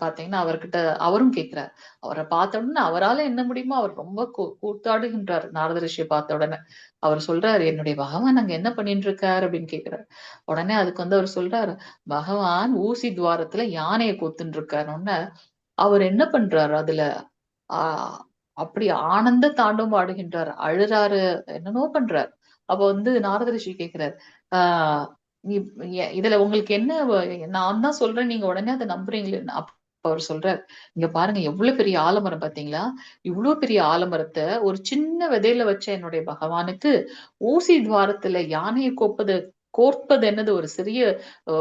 பாத்தீங்கன்னா அவர்கிட்ட அவரும் கேட்கிறார். அவரை பார்த்த உடனே அவரால என்ன முடியுமோ அவர் ரொம்ப கூத்தாடுகின்றார். நாரத ரிஷியை பார்த்த உடனே அவர் சொல்றாரு, என்னுடைய பகவான் அங்க என்ன பண்ணிட்டு இருக்காரு அப்படின்னு கேட்கிறார். உடனே அதுக்கு வந்து அவர் சொல்றாரு, பகவான் ஊசி துவாரத்துல யானையை கொத்துன்னு இருக்காருன்னு. அவர் என்ன பண்றாரு அதுல ஆஹ் அப்படி ஆனந்த தாண்டவம் ஆடுகின்றார், அழுறாரு, என்னென்னோ பண்றார். அப்ப வந்து நாரத ரிஷி கேக்குறாரு, ஆஹ் இதுல உங்களுக்கு என்ன நான் தான் சொல்றேன், நீங்க உடனே அதை நம்புறீங்களே. அப்ப அவர் சொல்றார், இங்க பாருங்க எவ்வளவு பெரிய ஆலமரம் பாத்தீங்களா, இவ்வளவு பெரிய ஆலமரத்தை ஒரு சின்ன விதையில வச்ச என்னுடைய பகவானுக்கு ஊசி துவாரத்துல யானையை கோர்ப்பது என்னது ஒரு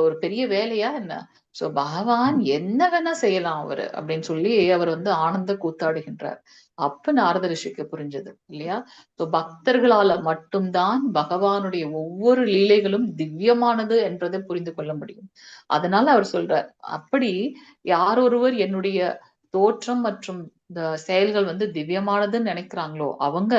ஒரு பெரிய வேலையா என்ன? சோ பகவான் என்ன வேணா செய்யலாம் அவரு அப்படின்னு சொல்லி அவர் வந்து ஆனந்த கூத்தாடுகின்றார். அப்ப நாரத ரிஷிக்கு புரிஞ்சது இல்லையா? சோ பக்தர்களால மட்டும்தான் பகவானுடைய ஒவ்வொரு லீலைகளும் திவ்யமானது என்றதை புரிந்து கொள்ள முடியும். அதனால அவர் சொல்றார், அப்படி யார் ஒருவர் என்னுடைய தோற்றம் மற்றும் இந்த செயல்கள் வந்து திவ்யமானதுன்னு நினைக்கிறாங்களோ அவங்க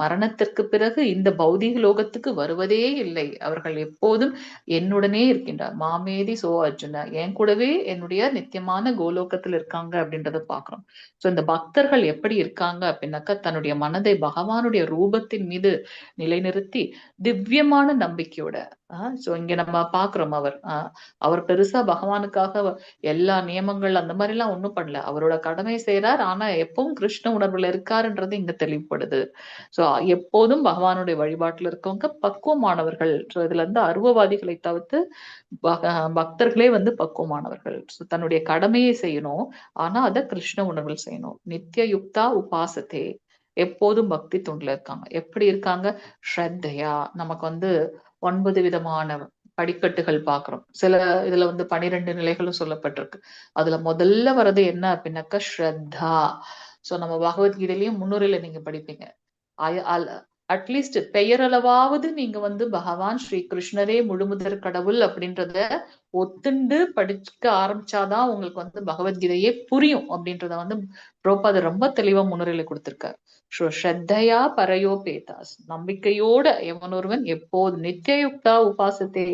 மரணத்திற்கு பிறகு இந்த பௌதீக லோகத்துக்கு வருவதே இல்லை. அவர்கள் எப்போதும் என்னுடனே இருக்கின்றார். மாமேதி சோ அர்ஜுன, என் கூடவே என்னுடைய நித்தியமான கோலோகத்தில் இருக்காங்க அப்படின்றத பாக்குறோம். சோ இந்த பக்தர்கள் எப்படி இருக்காங்க அப்படின்னாக்கா, தன்னுடைய மனதை பகவானுடைய ரூபத்தின் மீது நிலைநிறுத்தி திவ்யமான நம்பிக்கையோட சோ இங்க நம்ம பாக்குறோம் அவர் பெருசா பகவானுக்காக எல்லா நியமங்கள் அந்த மாதிரி எல்லாம் ஒண்ணும் பண்ணல. அவரோட கடமை செய்யறார். ஆனா எப்பவும் கிருஷ்ண உணர்வுல இருக்காருன்றது இங்க தெளிவுபடுது. சோ எப்போதும் பகவானுடைய வழிபாட்டுல இருக்கவங்க பக்குவமானவர்கள். சோ இதுல இருந்து அருவவாதிகளை தவிர்த்து பக்தர்களே வந்து பக்குவமானவர்கள். தன்னுடைய கடமையை செய்யணும், ஆனா அதை கிருஷ்ண உணர்வில் செய்யணும். நித்திய யுக்தா உபாசத்தே, எப்போதும் பக்தி தொண்டுல இருக்காங்க. எப்படி இருக்காங்க? ஸ்ரத்தையா. நமக்கு வந்து 9 விதமான படிக்கட்டுகள் பாக்குறோம். சில இதுல வந்து 12 நிலைகளும் சொல்லப்பட்டிருக்கு. அதுல முதல்ல வர்றது என்ன அப்படின்னாக்கா ஸ்ரத்தா. சோ நம்ம பகவத்கீதையிலயும் முன்னுரையில நீங்க படிப்பீங்க. அட்லீஸ்ட் பெயரளவாவது நீங்க வந்து பகவான் ஸ்ரீ கிருஷ்ணரே முழுமுதற் கடவுள் அப்படின்றத ஒத்துண்டு படிக்க ஆரம்பிச்சாதான் உங்களுக்கு வந்து பகவத்கீதையே புரியும் அப்படின்றத வந்து பிரபுபாதர் ரொம்ப தெளிவா முன்னுரையில கொடுத்திருக்காரு. ஸ்ரத்தையா பரையோ பேதாஸ், நம்பிக்கையோட எவனொருவன் எப்போது நித்தியயுக்தா உபாசத்தே,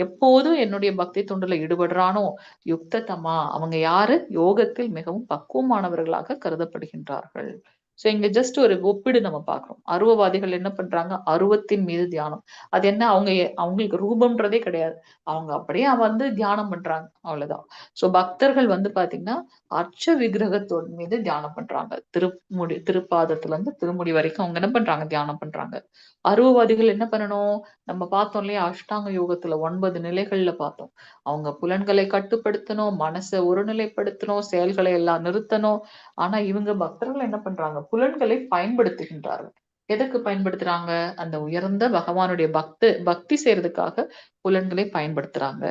எப்போதும் என்னுடைய பக்தி தொண்டுல ஈடுபடுறானோ யுக்ததமா, அவங்க யாரு? யோகத்தில் மிகவும் பக்குவமானவர்களாக கருதப்படுகின்றார்கள். சோ இங்க ஜஸ்ட் ஒரு ஒப்பிடு நம்ம பாக்குறோம். அருவவாதிகள் என்ன பண்றாங்க? அருவத்தின் மீது தியானம். அது என்ன, அவங்களுக்கு ரூபம்ன்றதே கிடையாது. அவங்க அப்படியே வந்து தியானம் பண்றாங்க, அவ்வளவுதான். சோ பக்தர்கள் வந்து பாத்தீங்கன்னா அர்ச்ச விக்கிரகத்தோட மீது தியானம் பண்றாங்க. திருப்பாதத்துல இருந்து திருமுடி வரைக்கும் அவங்க என்ன பண்றாங்க? தியானம் பண்றாங்க. அருவவாதிகள் என்ன பண்ணணும்? நம்ம பார்த்தோம் இல்லையா, அஷ்டாங்க யோகத்துல 9 நிலைகள்ல பார்த்தோம். அவங்க புலன்களை கட்டுப்படுத்தணும், மனசை ஒருநிலைப்படுத்தணும், செயல்களை எல்லாம் நிறுத்தணும். ஆனா இவங்க பக்தர்கள் என்ன பண்றாங்க? புலன்களை பயன்படுத்துகின்றார்கள். எதுக்கு பயன்படுத்துறாங்க? அந்த உயர்ந்த பகவானுடைய பக்தி செய்யறதுக்காக புலன்களை பயன்படுத்துறாங்க.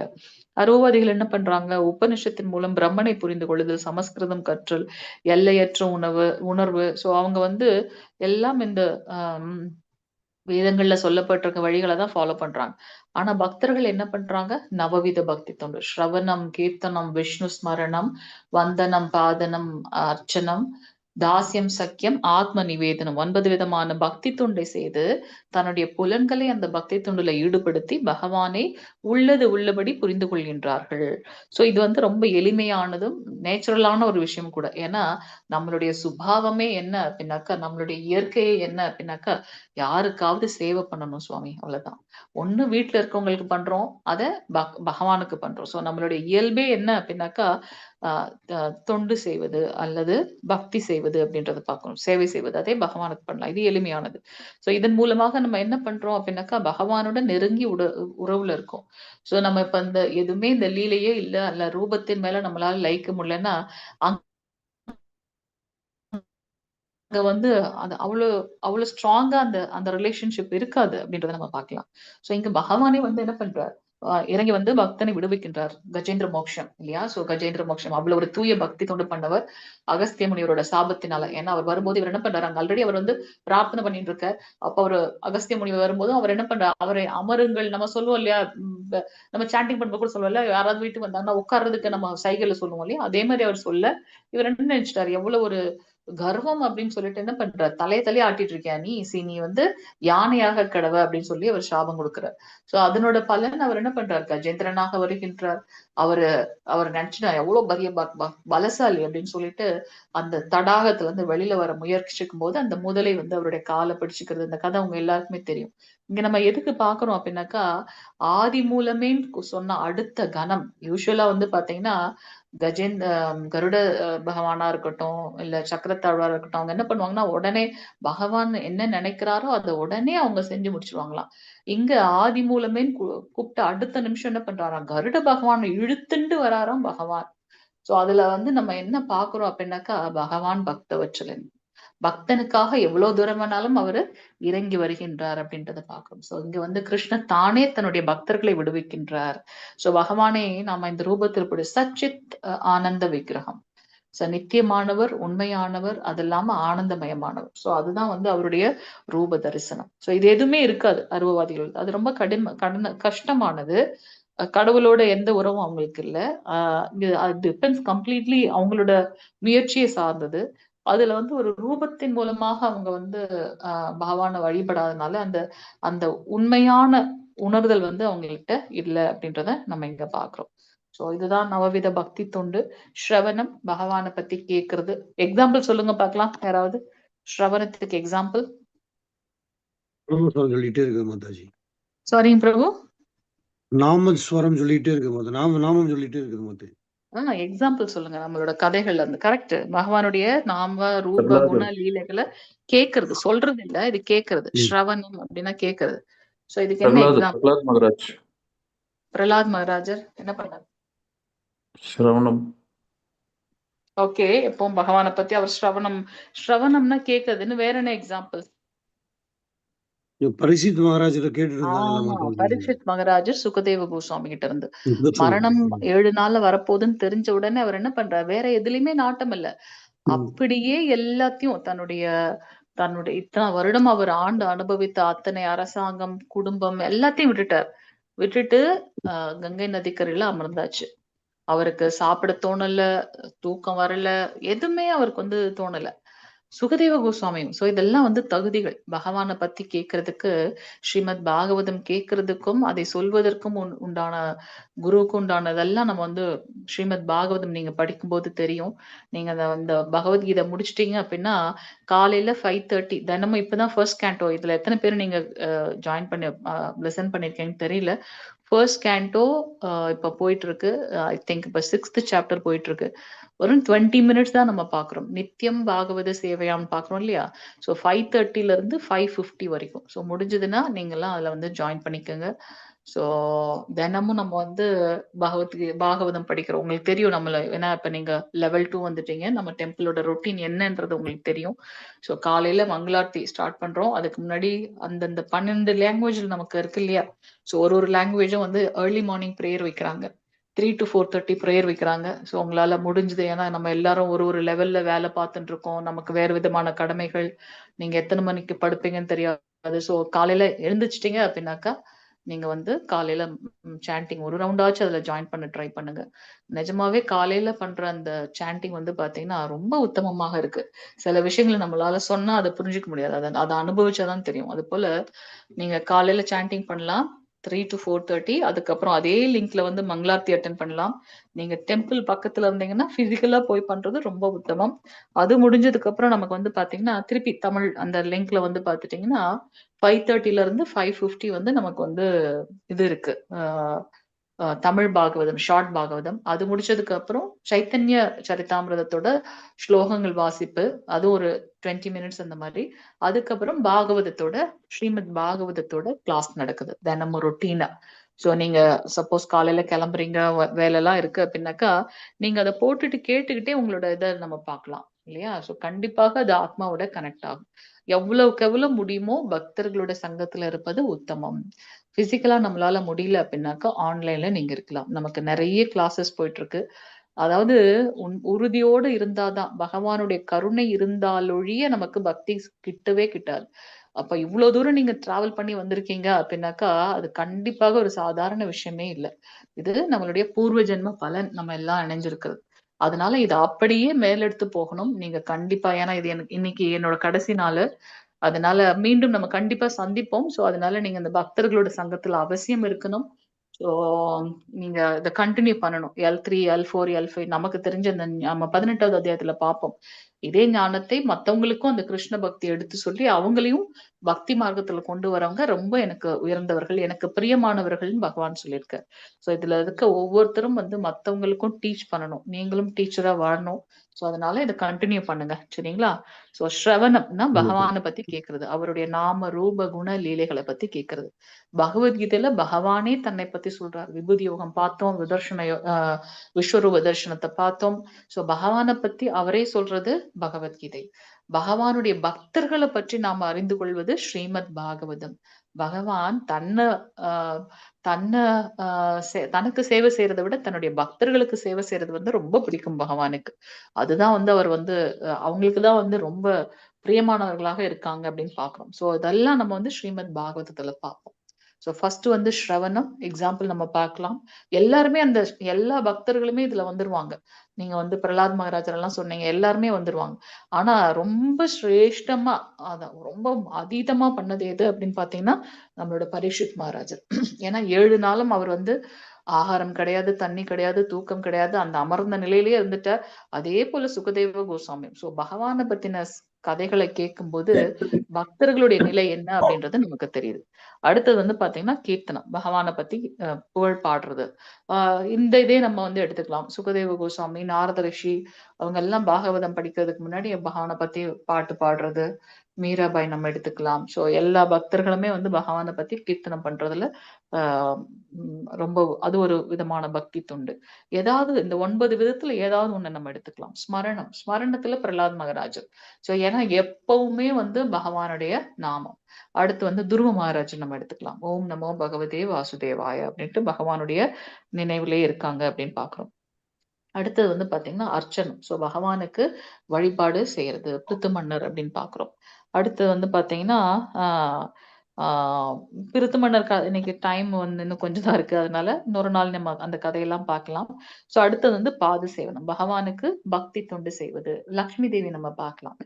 அருவவாதிகள் என்ன பண்றாங்க? உபனிஷத்தின் மூலம் பிரம்மனை புரிந்து கொள்ளுதல், சமஸ்கிருதம் கற்றல், எல்லையற்ற உணர்வு. சோ அவங்க வந்து எல்லாம் இந்த ஆஹ் வேதங்கள்ல சொல்லப்பட்டிருக்க வழிகளை தான் ஃபாலோ பண்றாங்க. ஆனா பக்தர்கள் என்ன பண்றாங்க? நவவித பக்தி தொண்டு, ஸ்ரவணம், கீர்த்தனம், விஷ்ணு ஸ்மரணம், வந்தனம், பாதனம், அர்ச்சனம், தாசியம், சக்கியம், ஆத்ம நிவேதனம், 9 விதமான பக்தி தொண்டை செய்து தன்னுடைய புலன்களை அந்த பக்தி தொண்டுல ஈடுபடுத்தி பகவானை உள்ளபடி புரிந்து கொள்கின்றார்கள். சோ இது வந்து ரொம்ப எளிமையானதும் நேச்சுரலான ஒரு விஷயம் கூட. ஏன்னா நம்மளுடைய சுபாவமே என்ன அப்படின்னாக்கா, நம்மளுடைய இயற்கையே என்ன அப்படின்னாக்கா, யாருக்காவது சேவை பண்ணணும் சுவாமி, அவ்வளவுதான். ஒண்ணு வீட்டுல இருக்கவங்களுக்கு பண்றோம், அத பகவானுக்கு பண்றோம். சோ நம்மளுடைய இயல்பே என்ன அப்படின்னாக்கா, தொண்டு செய்வது அல்லது பக்தி செய்வது அப்படின்றத பார்க்கணும். சேவை செய்வது, அதே பகவானுக்கு பண்ணலாம். இது எளிமையானது. சோ இதன் மூலமாக நம்ம என்ன பண்றோம் அப்படின்னாக்கா, பகவானோட நெருங்கி உறவுல இருக்கோம். சோ நம்ம இப்ப இந்த எதுவுமே இந்த லீலையே இல்ல அல்ல ரூபத்தின் மேல நம்மளால லயிக்க முடியலன்னா அங்க வந்து அது அவ்வளவு ஸ்ட்ராங்கா அந்த அந்த ரிலேஷன்ஷிப் இருக்காது அப்படின்றத நம்ம பார்க்கலாம். சோ இங்க பகவானே வந்து என்ன பண்றார்? இறங்கி வந்து பக்தனை விடுவிக்கின்றார். கஜேந்திர மோட்சம் இல்லையா? சோ கஜேந்திர மோட்சம் அவ்வளவு ஒரு தூய பக்தி தொண்டு பண்ணவர் அகஸ்திய முனிவரோட சாபத்தினால. ஏன்னா அவர் வரும்போது இவர் என்ன பண்றாரு, ஆல்ரெடி அவர் வந்து பிரார்த்தனை பண்ணிட்டு இருக்க. அப்ப அவர் அகஸ்திய முனிவர் வரும்போது அவர் என்ன பண்றாரு, அவரை அமருங்கள் நம்ம சொல்லுவோம் இல்லையா, நம்ம சாண்டிங் பண்ணும்போது கூட சொல்லுவோம் இல்லையா, யாராவது வீட்டுக்கு வந்தாங்கன்னா உட்கார்றதுக்கு நம்ம சைகையில சொல்லுவோம் இல்லையா, அதே மாதிரி அவர் சொல்ல இவர் என்ன நினைச்சிட்டாரு, எவ்வளவு ஒரு கர்வம் அப்படின்னு சொல்லிட்டு என்ன பண்றாரு, தலையை ஆட்டிட்டு இருக்கியா நீ வந்து யானையாக கடவ அப்படின்னு சொல்லி அவர் சாபம் கொடுக்கிறார். சோ அதனோட பலன் அவர் என்ன பண்றாரு, கஜேந்திரனாக வருகின்றார். அவரு அவர் நினைச்சுட்டா எவ்வளவு பெரிய பலசாலி அப்படின்னு சொல்லிட்டு அந்த தடாகத்துல இருந்து வெளியில வர முயற்சிக்கும் போது அந்த முதலை வந்து அவருடைய காலை பிடிச்சுக்கிறது. இந்த கதை அவங்க எல்லாருக்குமே தெரியும். இங்க நம்ம எதுக்கு பாக்குறோம் அப்படின்னாக்கா, ஆதி மூலமே சொன்ன அடுத்த கணம் யூஸ்வலா வந்து பாத்தீங்கன்னா கருட பகவானா இருக்கட்டும் இல்ல சக்கரத்தாழ்வாரா இருக்கட்டும், அவங்க என்ன பண்ணுவாங்கன்னா உடனே பகவான் என்ன நினைக்கிறாரோ அதை உடனே அவங்க செஞ்சு முடிச்சிருவாங்களாம். இங்க ஆதி மூலமே கூப்பிட்டு அடுத்த நிமிஷம் என்ன பண்றாராம், கருட பகவானை இழுத்துண்டு வராராம் பகவான். சோ அதுல வந்து நம்ம என்ன பாக்குறோம் அப்படின்னாக்கா, பகவான் பக்தவச்சலன், பக்தனுக்காக எவ்வளவு தூரம் வேணாலும் அவரு இறங்கி வருகின்றார் அப்படின்றத பாக்குறோம். சோ இங்க வந்து கிருஷ்ணர் தானே தன்னுடைய பக்தர்களை விடுவிக்கின்றார். சோ பகவானே நாம இந்த ரூபத்தில் கூடிய சச்சித் ஆனந்த விக்கிரகம். சோ நித்தியமானவர், உண்மையானவர், அது இல்லாம ஆனந்தமயமானவர். சோ அதுதான் வந்து அவருடைய ரூப தரிசனம். சோ இது எதுவுமே இருக்காது அருவவாதிகள், அது ரொம்ப கஷ்டமானது. கடவுளோட எந்த உறவும் அவங்களுக்கு இல்ல. டிபெண்ட்ஸ் கம்ப்ளீட்லி அவங்களோட முயற்சியை சார்ந்தது. அதுல வந்து ஒரு ரூபத்தின் மூலமாக அவங்க வந்து பகவானை வழிபடாதனால அந்த அந்த உண்மையான உணர்தல் வந்து அவங்கள்ட்ட இல்ல அப்படின்றத நம்ம இங்க பாக்குறோம். சோ இதுதான் நவவித பக்தி தொண்டு. ஸ்ரவணம், பகவானை பத்தி கேக்குறது. எக்ஸாம்பிள் சொல்லுங்க பாக்கலாம் யாராவது, ஸ்ரவணத்துக்கு எக்ஸாம்பிள்.
சொல்லிட்டே இருக்கு மாதாஜி.
சாரி பிரபு.
நாமஸ்வரம் சொல்லிட்டே இருக்கு மாதா, நாமம் சொல்லிட்டே இருக்குது மாதாஜி.
எக்ஸாம்பிள் சொல்லுங்க நம்மளோட கதைகள்ல இருந்து. கரெக்ட், பகவானுடைய நாம ரூப குண லீலைகளை கேக்குறது, சொல்றது இல்ல, இது கேக்குறது. ஸ்ரவணம் அப்படின்னா கேக்குறது. சோ இதுக்கு என்ன எக்ஸாம்பிள்?
பிரகலாத் மகராஜ்.
பிரலாத் மகாராஜர் என்ன பண்ணார்?
ஸ்ரவணம்.
ஓகே, எப்பவும் பகவானை பத்தி அவர் ஸ்ரவணம்னா கேக்குறதுன்னு. வேற என்ன எக்ஸாம்பிள்?
பரிசித் மகாராஜர் கேட்டு
பரீட்சித் மகாராஜர் சுகதேவ கோஸ்வாமி கிட்ட இருந்து மரணம் 7 நாள்ல வரப்போகுதுன்னு தெரிஞ்ச உடனே அவர் என்ன பண்றாரு, வேற எதுலயுமே நாட்டம் இல்ல, அப்படியே எல்லாத்தையும் தன்னுடைய இத்தனை வருடம் அவர் ஆண்டு அனுபவித்த அத்தனை அரசாங்கம், குடும்பம் எல்லாத்தையும் விட்டுட்டு கங்கை நதிக்கரையில அமர்ந்தாச்சு. அவருக்கு சாப்பிட தோணல, தூக்கம் வரல, எதுவுமே அவருக்கு வந்து தோணல. சுகதேவ கோஸ்வாமியும். சோ இதெல்லாம் வந்து தகுதிகள் பகவானை பத்தி கேட்கறதுக்கு. ஸ்ரீமத் பாகவதம் கேட்கறதுக்கும் அதை சொல்வதற்கும் உண்டான குருவுக்கு உண்டானதெல்லாம் நம்ம வந்து ஸ்ரீமத் பாகவதம் நீங்க படிக்கும்போது தெரியும். நீங்க அந்த பகவத்கீதை முடிச்சிட்டீங்க அப்படின்னா காலையில 5:30 தினமும். இப்பதான் ஃபர்ஸ்ட் கேண்டோ, இதுல எத்தனை பேர் நீங்க ஜாயின் பண்ணி லிசன் பண்ணிருக்கீங்கன்னு தெரியல. ஃபர்ஸ்ட் கேண்டோ இப்ப போயிட்டு இருக்கு. ஐ திங்க் இப்ப 6th சாப்டர் போயிட்டு இருக்கு. ஒரு 20 மினிட்ஸ் தான் நம்ம பாக்குறோம். நித்தியம் பாகவத சேவையான்னு பாக்குறோம் இல்லையா? ஸோ 5:30ல இருந்து 5:50 வரைக்கும். ஸோ முடிஞ்சதுன்னா நீங்க எல்லாம் அதுல வந்து ஜாயின் பண்ணிக்கோங்க. ஸோ தினமும் நம்ம வந்து பாகவதம் படிக்கிறோம். உங்களுக்கு தெரியும் நம்மள, ஏன்னா இப்ப நீங்க லெவல் 2 வந்துட்டீங்க. நம்ம டெம்பிளோட ரொட்டீன் என்னன்றது உங்களுக்கு தெரியும். ஸோ காலையில மங்களார்த்தி ஸ்டார்ட் பண்றோம். அதுக்கு முன்னாடி அந்தந்த 12 லாங்குவேஜ் நமக்கு இருக்கு இல்லையா? ஸோ ஒரு லாங்குவேஜும் வந்து ஏர்லி மார்னிங் ப்ரேயர் வைக்கிறாங்க. 3 to 4:30 ப்ரேயர் வைக்கிறாங்க. ஸோ உங்களால முடிஞ்சது, ஏன்னா நம்ம எல்லாரும் ஒரு லெவல்ல வேலை பார்த்துட்டு இருக்கோம், நமக்கு வேறு விதமான கடமைகள். நீங்க எத்தனை மணிக்கு படுப்பீங்கன்னு தெரியாது. ஸோ காலையில எழுந்துச்சிட்டீங்க அப்படின்னாக்கா நீங்க வந்து காலையில சாண்டிங் ஒரு ரவுண்டாச்சும் அதுல ஜாயின் பண்ண ட்ரை பண்ணுங்க. நிஜமாவே காலையில பண்ற அந்த சாண்டிங் வந்து பாத்தீங்கன்னா ரொம்ப உத்தமமாக இருக்கு. சில விஷயங்களை நம்மளால சொன்னா அதை புரிஞ்சுக்க முடியாது, அதை அனுபவிச்சாதான் தெரியும். அது போல நீங்க காலையில சாண்டிங் பண்ணலாம் 3 to 4:30. அதுக்கப்புறம் அதே லிங்க்ல வந்து மங்களார்த்தி அட்டன் பண்ணலாம். நீங்க டெம்பிள் பக்கத்துல இருந்தீங்கன்னா பிசிக்கலா போய் பண்றது ரொம்ப உத்தமம். அது முடிஞ்சதுக்கு அப்புறம் நமக்கு வந்து பாத்தீங்கன்னா திருப்பி தமிழ் அந்த லிங்க்ல வந்து பாத்துட்டீங்கன்னா 5:30ல இருந்து 5:50 வந்து நமக்கு வந்து இது இருக்கு, தமிழ் பாகவதம், ஷார்ட் பாகவதம். அது முடிச்சதுக்கு அப்புறம் சைத்தன்ய சரிதாமிரதத்தோட ஸ்லோகங்கள் வாசிப்பு, அது ஒரு 20 மினிட்ஸ் அந்த மாதிரி. அதுக்கப்புறம் பாகவதத்தோட ஸ்ரீமத் பாகவதத்தோட கிளாஸ் நடக்குது தினமும் ரொட்டீனா. ஸோ நீங்க சப்போஸ் காலையில கிளம்புறீங்க, வேலைலாம் இருக்கு அப்படின்னாக்கா நீங்க அதை போட்டுட்டு கேட்டுக்கிட்டே உங்களோட இதை நம்ம பார்க்கலாம். இல்லையா? சோ கண்டிப்பாக அது ஆத்மாவோட கனெக்ட் ஆகும். எவ்வளவுக்கு எவ்வளவு முடியுமோ பக்தர்களோட சங்கத்துல இருப்பது உத்தமம். பிசிக்கலா நம்மளால முடியல அப்படின்னாக்கா ஆன்லைன்ல நீங்க இருக்கலாம். நமக்கு நிறைய கிளாஸஸ் போயிட்டு இருக்கு. அதாவது உறுதியோடு இருந்தாதான் பகவானுடைய கருணை இருந்தாலொழிய நமக்கு பக்தி கிட்டவே கிட்டாது. அப்ப இவ்வளவு தூரம் நீங்க டிராவல் பண்ணி வந்திருக்கீங்க அப்படின்னாக்கா அது கண்டிப்பாக ஒரு சாதாரண விஷயமே இல்ல. இது நம்மளுடைய பூர்வ ஜென்ம பலன் நம்ம எல்லாம் இணைஞ்சிருக்கிறது. அதனால இத அப்படியே மேலெடுத்து போகணும். நீங்க கண்டிப்பா ஏன்னா இது எனக்கு இன்னைக்கு என்னோட கடைசி நாளு. அதனால மீண்டும் நம்ம கண்டிப்பா சந்திப்போம். சோ அதனால நீங்க இந்த பக்தர்களோட சங்கத்துல அவசியம் இருக்கணும். ஸோ நீங்க இத கன்டின்யூ பண்ணணும். L3, L4, L5 நமக்கு தெரிஞ்ச அந்த நம்ம 18வது அத்தியாயத்துல பார்ப்போம். இதே ஞானத்தை மத்தவங்களுக்கும் அந்த கிருஷ்ண பக்தி எடுத்து சொல்லி அவங்களையும் பக்தி மார்க்கத்துல கொண்டு வரவங்க ரொம்ப எனக்கு உயர்ந்தவர்கள், எனக்கு பிரியமானவர்கள்னு பகவான் சொல்லியிருக்கார். ஸோ இதுல இருக்க ஒவ்வொருத்தரும் வந்து மத்தவங்களுக்கும் டீச் பண்ணணும். நீங்களும் டீச்சரா வாழணும். ஸோ அதனால இத கன்டின்யூ பண்ணுங்க. சரிங்களா? ஸோ ஸ்ரவணம்னா பகவானை பத்தி கேட்கறது. அவருடைய நாம, ரூப, குண, லீலைகளை பத்தி கேட்கறது. பகவத்கீதையில பகவானே தன்னை பத்தி சொல்றார். விபூதி யோகம் பார்த்தோம், விஸ்வரூப தர்சனத்தை பார்த்தோம். சோ பகவானை பத்தி அவரே சொல்றது பகவத்கீதை. பகவானுடைய பக்தர்களை பற்றி நாம் அறிந்து கொள்வது ஸ்ரீமத் பாகவதம். பகவான் ஆஹ் தன்னை தனக்கு சேவை செய்யறதை விட தன்னுடைய பக்தர்களுக்கு சேவை செய்யறது வந்து ரொம்ப பிடிக்கும் பகவானுக்கு. அதுதான் வந்து அவர் வந்து அவங்களுக்குதான் வந்து ரொம்ப பிரியமானவர்களாக இருக்காங்க அப்படின்னு பாக்குறோம். சோ இதெல்லாம் நம்ம வந்து ஸ்ரீமத் பாகவதத்துல பார்ப்போம். ஸோ ஃபர்ஸ்ட் வந்து ஸ்ரவணம் எக்ஸாம்பிள் நம்ம பார்க்கலாம். எல்லாருமே அந்த எல்லா பக்தர்களுமே இதுல வந்துருவாங்க. நீங்க வந்து பிரகலாத் மகாராஜர் எல்லாம் சொன்னீங்க, எல்லாருமே வந்துருவாங்க. ஆனா ரொம்ப சிரேஷ்டமா அதான் ரொம்ப அதீதமா பண்ணது எது அப்படின்னு பாத்தீங்கன்னா நம்மளோட பரீட்சித் மகாராஜர். ஏன்னா 7 நாளும் அவர் வந்து ஆகாரம் கிடையாது, தண்ணி கிடையாது, தூக்கம் கிடையாது, அந்த அமர்ந்த நிலையிலேயே இருந்துட்டார். அதே போல சுகதேவ கோஸ்வாமி. சோ பகவானை பத்தின கதைகளை கேட்கும்போது பக்தர்களுடைய நிலை என்ன அப்படின்றது நமக்கு தெரியுது. அடுத்தது வந்து பாத்தீங்கன்னா கீர்த்தனம், பகவானை பத்தி புகழ் பாடுறது. இந்த இதே நம்ம வந்து எடுத்துக்கலாம். சுகதேவ கோஸ்வாமி, நாரத ரிஷி அவங்க எல்லாம் பாகவதம் படிக்கிறதுக்கு முன்னாடி பகவானை பத்தி பாட்டு பாடுறது. மீராபாய் நம்ம எடுத்துக்கலாம். சோ எல்லா பக்தர்களுமே வந்து பகவானை பத்தி கீர்த்தனம் பண்றதுல ஆஹ் ரொம்ப அது ஒரு விதமான பக்தி தொண்டு. ஏதாவது இந்த 9 விதத்துல ஏதாவது ஒண்ணு நம்ம எடுத்துக்கலாம். ஸ்மரணத்துல பிரகலாத் மகாராஜர். சோ ஏன்னா எப்பவுமே வந்து பகவானுடைய நாமம். அடுத்து வந்து துருவ மகாராஜர் நம்ம எடுத்துக்கலாம். ஓம் நமோ பகவதே வாசுதேவாய அப்படின்ட்டு பகவானுடைய நினைவுலயே இருக்காங்க அப்படின்னு பாக்குறோம். அடுத்தது வந்து பாத்தீங்கன்னா அர்ச்சனம். சோ பகவானுக்கு வழிபாடு செய்யறது பிருத்து மன்னர் அப்படின்னு பாக்குறோம். அடுத்து வந்து பாத்தீங்கன்னா ஆஹ் ஆஹ் பிருத்து மன்னர் இன்னைக்கு டைம் வந்து இன்னும் கொஞ்சம் தான் இருக்கு. அதனால இன்னொரு நாள் நம்ம அந்த கதையெல்லாம் பார்க்கலாம். சோ அடுத்தது வந்து பாத சேவனம், பகவானுக்கு பக்தி தொண்டு செய்வது. லக்ஷ்மி தேவி நம்ம பார்க்கலாம்.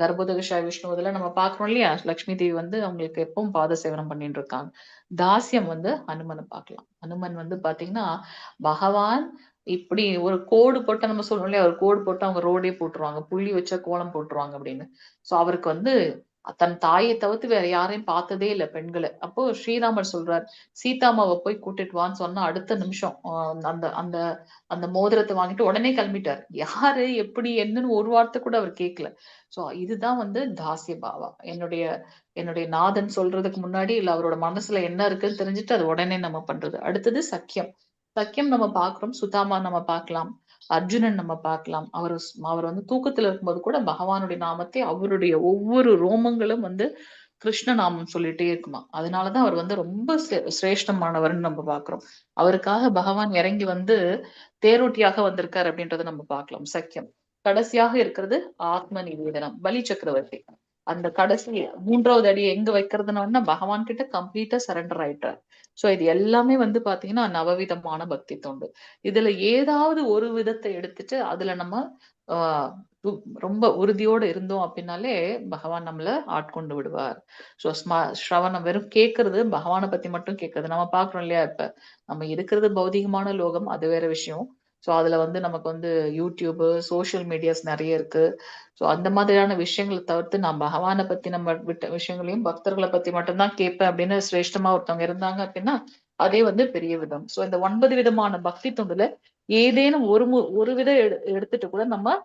கர்ப்போதகஷாய விஷ்ணு இதுல நம்ம பாக்குறோம் இல்லையா? லக்ஷ்மி தேவி வந்து அவங்களுக்கு எப்பவும் பாத சேவனம் பண்ணிட்டு இருக்காங்க. தாசியம் வந்து ஹனுமனை பார்க்கலாம். ஹனுமன் வந்து பாத்தீங்கன்னா பகவான் இப்படி ஒரு கோடு போட்டு நம்ம சொல்றோம் இல்லையா? ஒரு கோடு போட்டு அவங்க ரோடே போட்டுருவாங்க, புள்ளி வச்ச கோலம் போட்டுருவாங்க அப்படின்னு. சோ அவருக்கு வந்து தன் தாயை தவிர்த்து வேற யாரையும் பார்த்ததே இல்லை பெண்களை. அப்போ ஸ்ரீராமர் சொல்றார், சீதாமாவை போய் கூட்டிட்டு வான்னு சொன்னா அடுத்த நிமிஷம் அந்த அந்த அந்த மோதிரத்தை வாங்கிட்டு உடனே கிளம்பிட்டார். யாரு எப்படி என்னன்னு ஒரு வார்த்தை கூட அவர் கேட்கல. சோ இதுதான் வந்து தாசிய பாவா. என்னுடைய என்னுடைய நாதன் சொல்றதுக்கு முன்னாடி இல்ல அவரோட மனசுல என்ன இருக்குன்னு தெரிஞ்சுட்டு அது உடனே நம்ம பண்றது. அடுத்தது சக்கியம். சக்கியம் நம்ம பார்க்கிறோம். சுதாமா நம்ம பார்க்கலாம், அர்ஜுனன் நம்ம பார்க்கலாம். அவர் வந்து தூக்கத்துல இருக்கும்போது கூட பகவானுடைய நாமத்தை அவருடைய ஒவ்வொரு ரோமங்களும் வந்து கிருஷ்ண நாமம் சொல்லிட்டே இருக்குமா. அதனாலதான் அவர் வந்து ரொம்ப சிரேஷ்டமானவர்னு நம்ம பார்க்கிறோம். அவருக்காக பகவான் இறங்கி வந்து தேரோட்டியாக வந்திருக்காரு அப்படின்றத நம்ம பார்க்கலாம். சக்கியம். கடைசியாக இருக்கிறது ஆத்ம நிவேதனம், பலி சக்கரவர்த்தி. அந்த கடைசி 3வது அடியை எங்க வைக்கிறதுனா பகவான் கிட்ட கம்ப்ளீட்டா சரண்டர் ஆயிட்டார். சோ இது எல்லாமே வந்து பாத்தீங்கன்னா நவவிதமான பக்தி தொண்டு. இதுல ஏதாவது ஒரு விதத்தை எடுத்துட்டு அதுல நம்ம ஆஹ் ரொம்ப உறுதியோடு இருந்தோம் அப்படின்னாலே பகவான் நம்மள ஆட்கொண்டு விடுவார். ஸோ ஸ்ரவணம் வெறும் கேட்கறது, பகவானை பத்தி மட்டும் கேட்கறது. நம்ம பாக்குறோம் இல்லையா? இப்ப நம்ம இருக்கிறது பௌதிகமான லோகம், அது வேற விஷயம். ஸோ அதுல வந்து நமக்கு வந்து யூடியூப், சோசியல் மீடியாஸ் நிறைய இருக்கு. ஸோ அந்த மாதிரியான விஷயங்களை தவிர்த்து நான் பகவானை பத்தி நம்ம விட்ட விஷயங்களையும் பக்தர்களை பத்தி மட்டும்தான் கேட்பேன் அப்படின்னு சிரேஷ்டமா ஒருத்தவங்க இருந்தாங்க அப்படின்னா அதே வந்து பெரிய விதம். சோ இந்த 9 விதமான பக்தி தொண்டுல ஏதேனும் ஒரு விதம் எடுத்துட்டு கூட நம்ம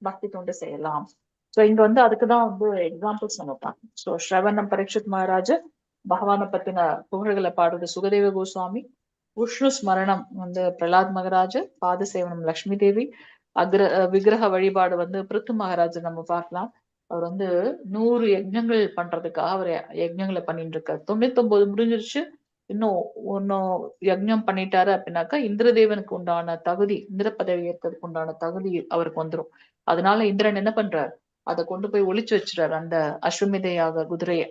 பக்தி தொண்டு செய்யலாம். சோ இங்க வந்து அதுக்குதான் வந்து எக்ஸாம்பிள்ஸ் நம்ம பார்க்கணும். சோ ஸ்ரவணம் பரீட்சித் மகாராஜர், பகவானை பத்தின புகழ்களை பாடுறது சுகதேவ கோஸ்வாமி, விஷ்ணு ஸ்மரணம் வந்து பிரகலாத் மகாராஜர், பாத சேவனம் லக்ஷ்மி தேவி, விக்கிரக வழிபாடு வந்து பிருத்து மகாராஜர் நம்ம பார்க்கலாம். அவர் வந்து 100 யஜ்ஞங்கள் பண்றதுக்காக அவர் யஜ்ஞங்களை பண்ணிட்டு இருக்காரு. 99 முடிஞ்சிருச்சு, இன்னும் ஒன்னும் யஜ்ஞம் பண்ணிட்டாரு அப்படின்னாக்கா இந்திரதேவனுக்கு உண்டான தகுதி, இந்திர பதவி ஏற்கிறதுக்கு உண்டான தகுதி அவருக்கு வந்துரும். அதனால இந்திரன் என்ன பண்றாரு, அதை கொண்டு போய் ஒளிச்சு வச்சுறாரு அந்த அஸ்வமேதையாக குதிரையை.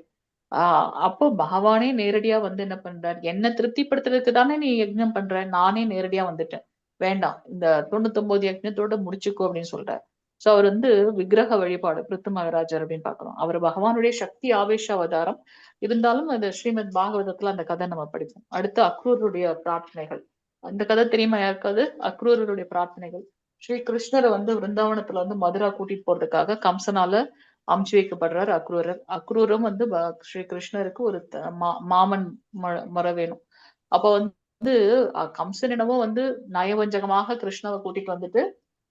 அப்போ பகவானே நேரடியா வந்து என்ன பண்றாரு, என்ன திருப்திப்படுத்துறதுக்கு தானே நீ யஜ்ஞம் பண்ற, நானே நேரடியா வந்துட்டேன், வேண்டாம் இந்த 99 யஜ்ஞத்தோட முடிச்சுக்கோ அப்படின்னு சொல்றாரு. சோ அவர் வந்து விக்கிரக வழிபாடு பிருத்து மகாராஜர் அப்படின்னு பாக்குறோம். அவர் பகவானுடைய சக்தி ஆவேச அவதாரம். இருந்தாலும் அந்த ஸ்ரீமத் பாகவதத்துல அந்த கதை நம்ம படிப்போம். அடுத்து அக்ரூருடைய பிரார்த்தனைகள். அந்த கதை தெரியுமா யாருக்காவது? அக்ரூருடைய பிரார்த்தனைகள். ஸ்ரீ கிருஷ்ணரை வந்து விருந்தாவனத்துல வந்து மதுரா கூட்டிட்டு போறதுக்காக கம்சனால அமுச்சு வைக்கப்படுறார் அக்ரூரர். அக்ரூரும் வந்து ஸ்ரீ கிருஷ்ணருக்கு ஒரு மாமன் முறை வேணும். அப்ப வந்து கம்சனிடமோ வந்து நயவஞ்சகமாக கிருஷ்ணவை கூட்டிட்டு வந்துட்டு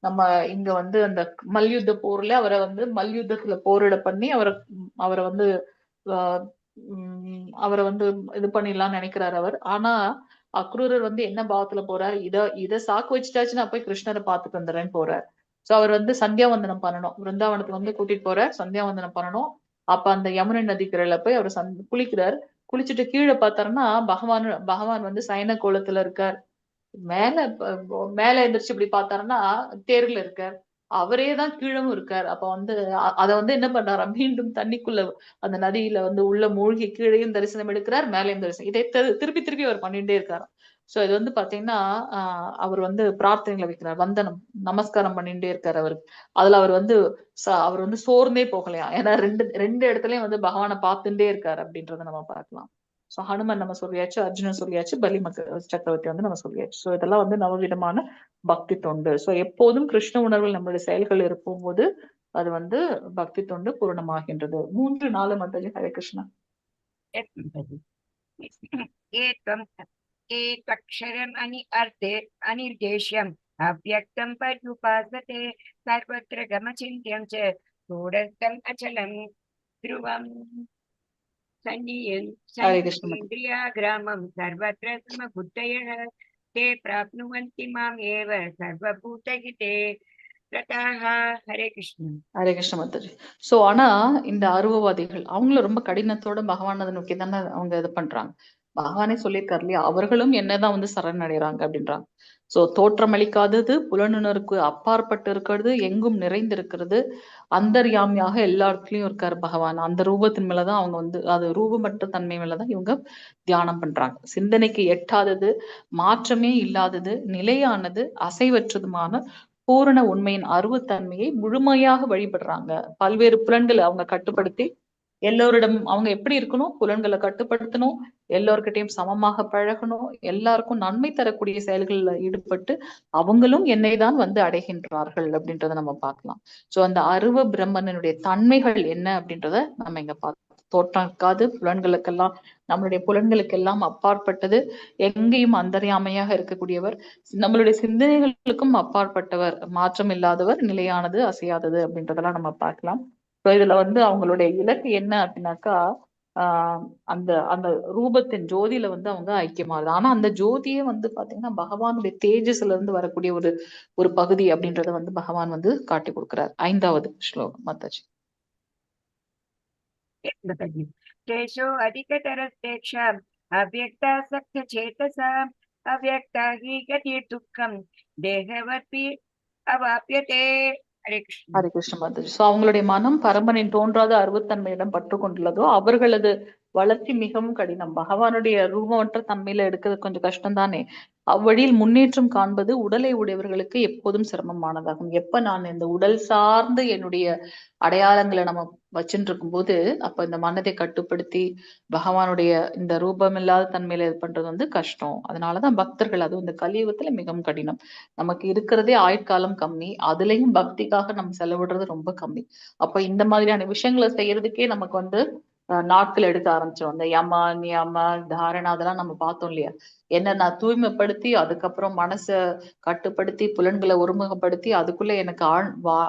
நம்ம இங்க வந்து அந்த மல்யுத்த போர்ல அவரை வந்து மல்யுத்தத்துல போரிட பண்ணி அவரை வந்து அவரை வந்து இது பண்ணிடலாம்னு நினைக்கிறாரு அவர். ஆனா அக்ரூரர் வந்து என்ன பாவத்துல போறாரு, இத சாக்கு வச்சுட்டாச்சு நான் போய் கிருஷ்ணரை பார்த்துட்டு வந்துடுறேன்னு போறாரு. சோ அவர் வந்து சந்தியாவந்தனம் பண்ணணும், விருந்தாவனத்துக்கு வந்து கூட்டிட்டு போற சந்தியாவந்தனம் பண்ணணும். அப்ப அந்த யமுனை நதிக்கரையில போய் அவர் குளிக்கிறார். குளிச்சுட்டு கீழே பார்த்தாருன்னா பகவான் வந்து சயன கோலத்துல இருக்கார். மேல மேல எந்திரிச்சு இப்படி பார்த்தாருன்னா தேர்ல இருக்கார். அவரே தான் கீழவும் இருக்கார். அப்ப வந்து அத வந்து என்ன பண்றாரா, மீண்டும் தண்ணிக்குள்ள அந்த நதியில வந்து உள்ள மூழ்கி கீழையும் தரிசனம் எடுக்கிறார், மேலையும் தரிசனம். இதை திருப்பி திருப்பி அவர் பண்ணிட்டே இருக்காரு. சோ இது வந்து பாத்தீங்கன்னா அவர் வந்து பிரார்த்தனைகளை வைக்கிறார், வந்தனம் நமஸ்காரம் பண்ணிட்டே இருக்காரு அவருக்கு. அதுல அவர் வந்து அவர் வந்து சோர்ந்தே போகலையா, ஏன்னா ரெண்டு இடத்துலயும் வந்து பகவானை பார்த்துட்டே இருக்காரு அப்படின்றத நம்ம பார்க்கலாம். சோ ஹனுமன் நம்ம சொல்லியாச்சு, அர்ஜுனன் சொல்லியாச்சு, பலி சக்கரவர்த்தி வந்து நம்ம சொல்லியாச்சு. சோ இதெல்லாம் வந்து நவவிதமான பக்தி தொண்டு. சோ எப்போதும் கிருஷ்ண உணர்வில் நம்மளுடைய செயல்கள் இருக்கும்போது அது வந்து பக்தி தொண்டு பூரணமாகின்றது. 3, 4 மத்தஜி. ஹரே கிருஷ்ணா.
ஏதக்ஷரம் அனிர்தேஷ்யம் அவ்யக்தம் பர்யுபாசதே சர்வத்ர கமசிந்த்யம் ச கூடஸ்தம் அச்சலம் த்ருவம் சன்னியேந்திரியா கிராமம் சர்வத்ர சமபுத்தயः தே பிராப்னுவந்தி மாம் ஏவ சர்வபூதஹிதே ரதாஹ. ஹரே கிருஷ்ணா.
ஹரே கிருஷ்ண மாதாஜி. சோ ஆனா இந்த அருவவாதிகள் அவங்களும் ரொம்ப கடினத்தோட பகவான் அதை நோக்கி தானே அவங்க இது பண்றாங்க. பகவானே சொல்லியிருக்காரு இல்லையா, அவர்களும் என்னதான் வந்து சரணடைறாங்க அப்படின்றாங்க. சோ தோற்றமளிக்காதது, புலனுணர்வுக்கு அப்பாற்பட்டு இருக்கிறது, எங்கும் நிறைந்திருக்கிறது, அந்தர்யாமியாக எல்லா இடத்துலயும் இருக்காரு பகவான். அந்த ரூபத்தின் மேலதான் அவங்க வந்து அது ரூபமற்ற தன்மை மேலதான் இவங்க தியானம் பண்றாங்க. சிந்தனைக்கு எட்டாதது, மாற்றமே இல்லாதது, நிலையானது, அசைவற்றதுமான பூரண உண்மையின் அருவத்தன்மையை முழுமையாக வழிபடுறாங்க. பல்வேறு புலன்களை அவங்க கட்டுப்படுத்தி எல்லோரிடம் அவங்க எப்படி இருக்கணும், புலன்களை கட்டுப்படுத்தணும், எல்லோருக்கிட்டையும் சமமாக பழகணும், எல்லாருக்கும் நன்மை தரக்கூடிய செயல்கள்ல ஈடுபட்டு அவங்களும் என்னை தான் வந்து அடைகின்றார்கள் அப்படின்றத நம்ம பார்க்கலாம். சோ அந்த அருவ பிரம்மனுடைய தன்மைகள் என்ன அப்படின்றத நம்ம இங்க பார்க்கலாம். தோற்றாக்காது, புலன்களுக்கெல்லாம் நம்மளுடைய புலன்களுக்கெல்லாம் அப்பாற்பட்டது, எங்கேயும் அந்தர்யாமையாக இருக்கக்கூடியவர், நம்மளுடைய சிந்தனைகளுக்கும் அப்பாற்பட்டவர், மாற்றம் இல்லாதவர், நிலையானது, அசையாதது அப்படின்றதெல்லாம் நம்ம பார்க்கலாம். இதுல வந்து அவங்களுடைய இலக்கு என்ன அப்படின்னாக்கா அந்த அந்த ரூபத்தின் ஜோதியில வந்து அவங்க ஐக்கியமாகுது. ஆனா அந்த ஜோதியே வந்து பாத்தீங்கன்னா பகவானுடைய தேஜஸ்ல இருந்து வரக்கூடிய ஒரு பகுதி அப்படின்றத வந்து பகவான் வந்து காட்டி கொடுக்கிறார். 5வது ஸ்லோகம் மாதாஜி.
தேஷோ அதிகதரஸ்தேஷாம் அவ்யக்தாசக்த சேதசாம் அவ்யக்தா ஹி கதிர் துக்கம் தேகவத்பி அவாப்யதே. ஹரே கிருஷ்ணா.
ஹரே கிருஷ்ண மாதாஜி. சோ அவங்களுடைய மனம் பரமனின் தோன்றாத அருவத்தன்மையிடம் பற்று கொண்டுள்ளதோ அவர்களது வளர்ச்சி மிகவும் கடினம். பகவானுடைய ரூபமற்ற தன்மையில எடுக்கிறது கொஞ்சம் கஷ்டம் தானே. அவ்வழியில் முன்னேற்றம் காண்பது உடலை உடையவர்களுக்கு எப்போதும் சிரமமானதாகும். எப்ப நான் இந்த உடல் சார்ந்து என்னுடைய அடையாளங்களை நம்ம வச்சுட்டு இருக்கும் போது அப்ப இந்த மனதை கட்டுப்படுத்தி பகவானுடைய இந்த ரூபமில்லாத தன்மையில இது பண்றது வந்து கஷ்டம். அதனாலதான் பக்தர்கள், அதுவும் இந்த கலியுகத்துல மிகவும் கடினம். நமக்கு இருக்கிறதே ஆயுட்காலம் கம்மி, அதுலயும் பக்திக்காக நம்ம செலவிடுறது ரொம்ப கம்மி. அப்ப இந்த மாதிரியான விஷயங்களை செய்யறதுக்கே நமக்கு வந்து நாட்கள் எடுக்க ஆரம்பிச்சிடும். அந்த யம நியம தாரணா அதெல்லாம் நம்ம பார்த்தோம் இல்லையா. என்ன நான் தூய்மைப்படுத்தி அதுக்கப்புறம் மனசை கட்டுப்படுத்தி புலன்களை ஒருமுகப்படுத்தி அதுக்குள்ள எனக்கு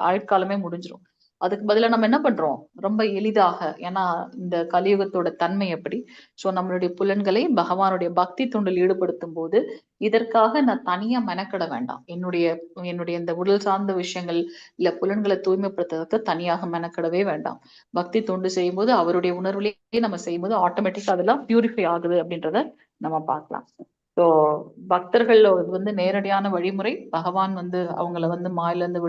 ஆயுட்காலமே முடிஞ்சிடும். அதுக்கு பதிலா நம்ம என்ன பண்றோம், ரொம்ப எளிதாக, ஏன்னா இந்த கலியுகத்தோட தன்மை எப்படி, சோ நம்மளுடைய புலன்களை பகவானுடைய பக்தி தொண்டில் ஈடுபடுத்தும் போது இதற்காக நான் தனியா மெனக்கெட வேண்டாம். என்னுடைய என்னுடைய இந்த உடல் சார்ந்த விஷயங்கள் இல்ல புலன்களை தூய்மைப்படுத்துறதுக்கு தனியாக மெனக்கெடவே வேண்டாம். பக்தி தொண்டு செய்யும்போது அவருடைய உணர்வுலேயே நம்ம செய்யும்போது ஆட்டோமேட்டிக்கா அதெல்லாம் பியூரிஃபை ஆகுது அப்படின்றத நம்ம பார்க்கலாம். ஸோ பக்தர்கள் வந்து நேரடியான வழிமுறை, பகவான் வந்து அவங்கள வந்து மாயில இருந்து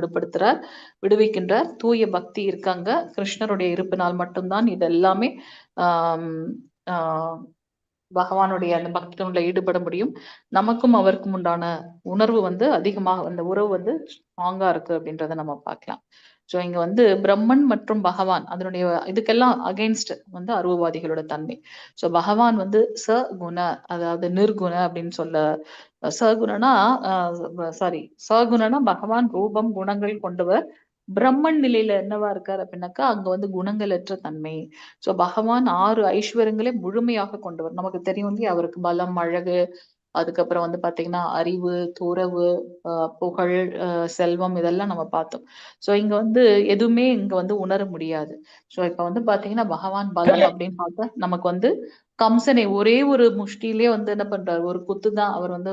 விடுவிக்கின்றார். தூய பக்தி இருக்காங்க. கிருஷ்ணருடைய இருப்பினால் மட்டும்தான் இது எல்லாமே ஆஹ் ஆஹ் பகவானுடைய அந்த பக்தி தொண்டில் ஈடுபட முடியும். நமக்கும் அவருக்கும் உண்டான உணர்வு வந்து அதிகமாக, அந்த உறவு வந்து ஸ்ட்ராங்கா இருக்கு அப்படின்றத நம்ம பார்க்கலாம். ஸோ இங்க வந்து பிரம்மன் மற்றும் பகவான் அதனுடைய இதுக்கெல்லாம் அகைன்ஸ்ட் வந்து அருவவாதிகளோட தன்மை. ஸோ பகவான் வந்து சகுண, அதாவது நிர்குண அப்படின்னு சொல்ல, சகுணனா சகுணனா பகவான் ரூபம் குணங்கள் கொண்டவர். பிரம்மன் நிலையில என்னவா இருக்காரு அப்படின்னாக்கா அங்க வந்து குணங்களற்ற தன்மை. சோ பகவான் 6 ஐஸ்வர்யங்களை முழுமையாக கொண்டவர். நமக்கு தெரியும் இல்லையா, அவருக்கு பலம், அழகு, அதுக்கப்புறம் வந்து பாத்தீங்கன்னா அறிவு, துறவு, புகழ், செல்வம், இதெல்லாம் நம்ம பார்த்தோம். சோ இங்க வந்து எதுவுமே இங்க வந்து உணர முடியாது. சோ இப்ப வந்து பாத்தீங்கன்னா பகவான் பலம் அப்படின்னு பார்த்தா நமக்கு வந்து கம்சனை ஒரே ஒரு முஷ்டியிலே வந்து என்ன பண்றாரு, ஒரு குத்து தான் அவர் வந்து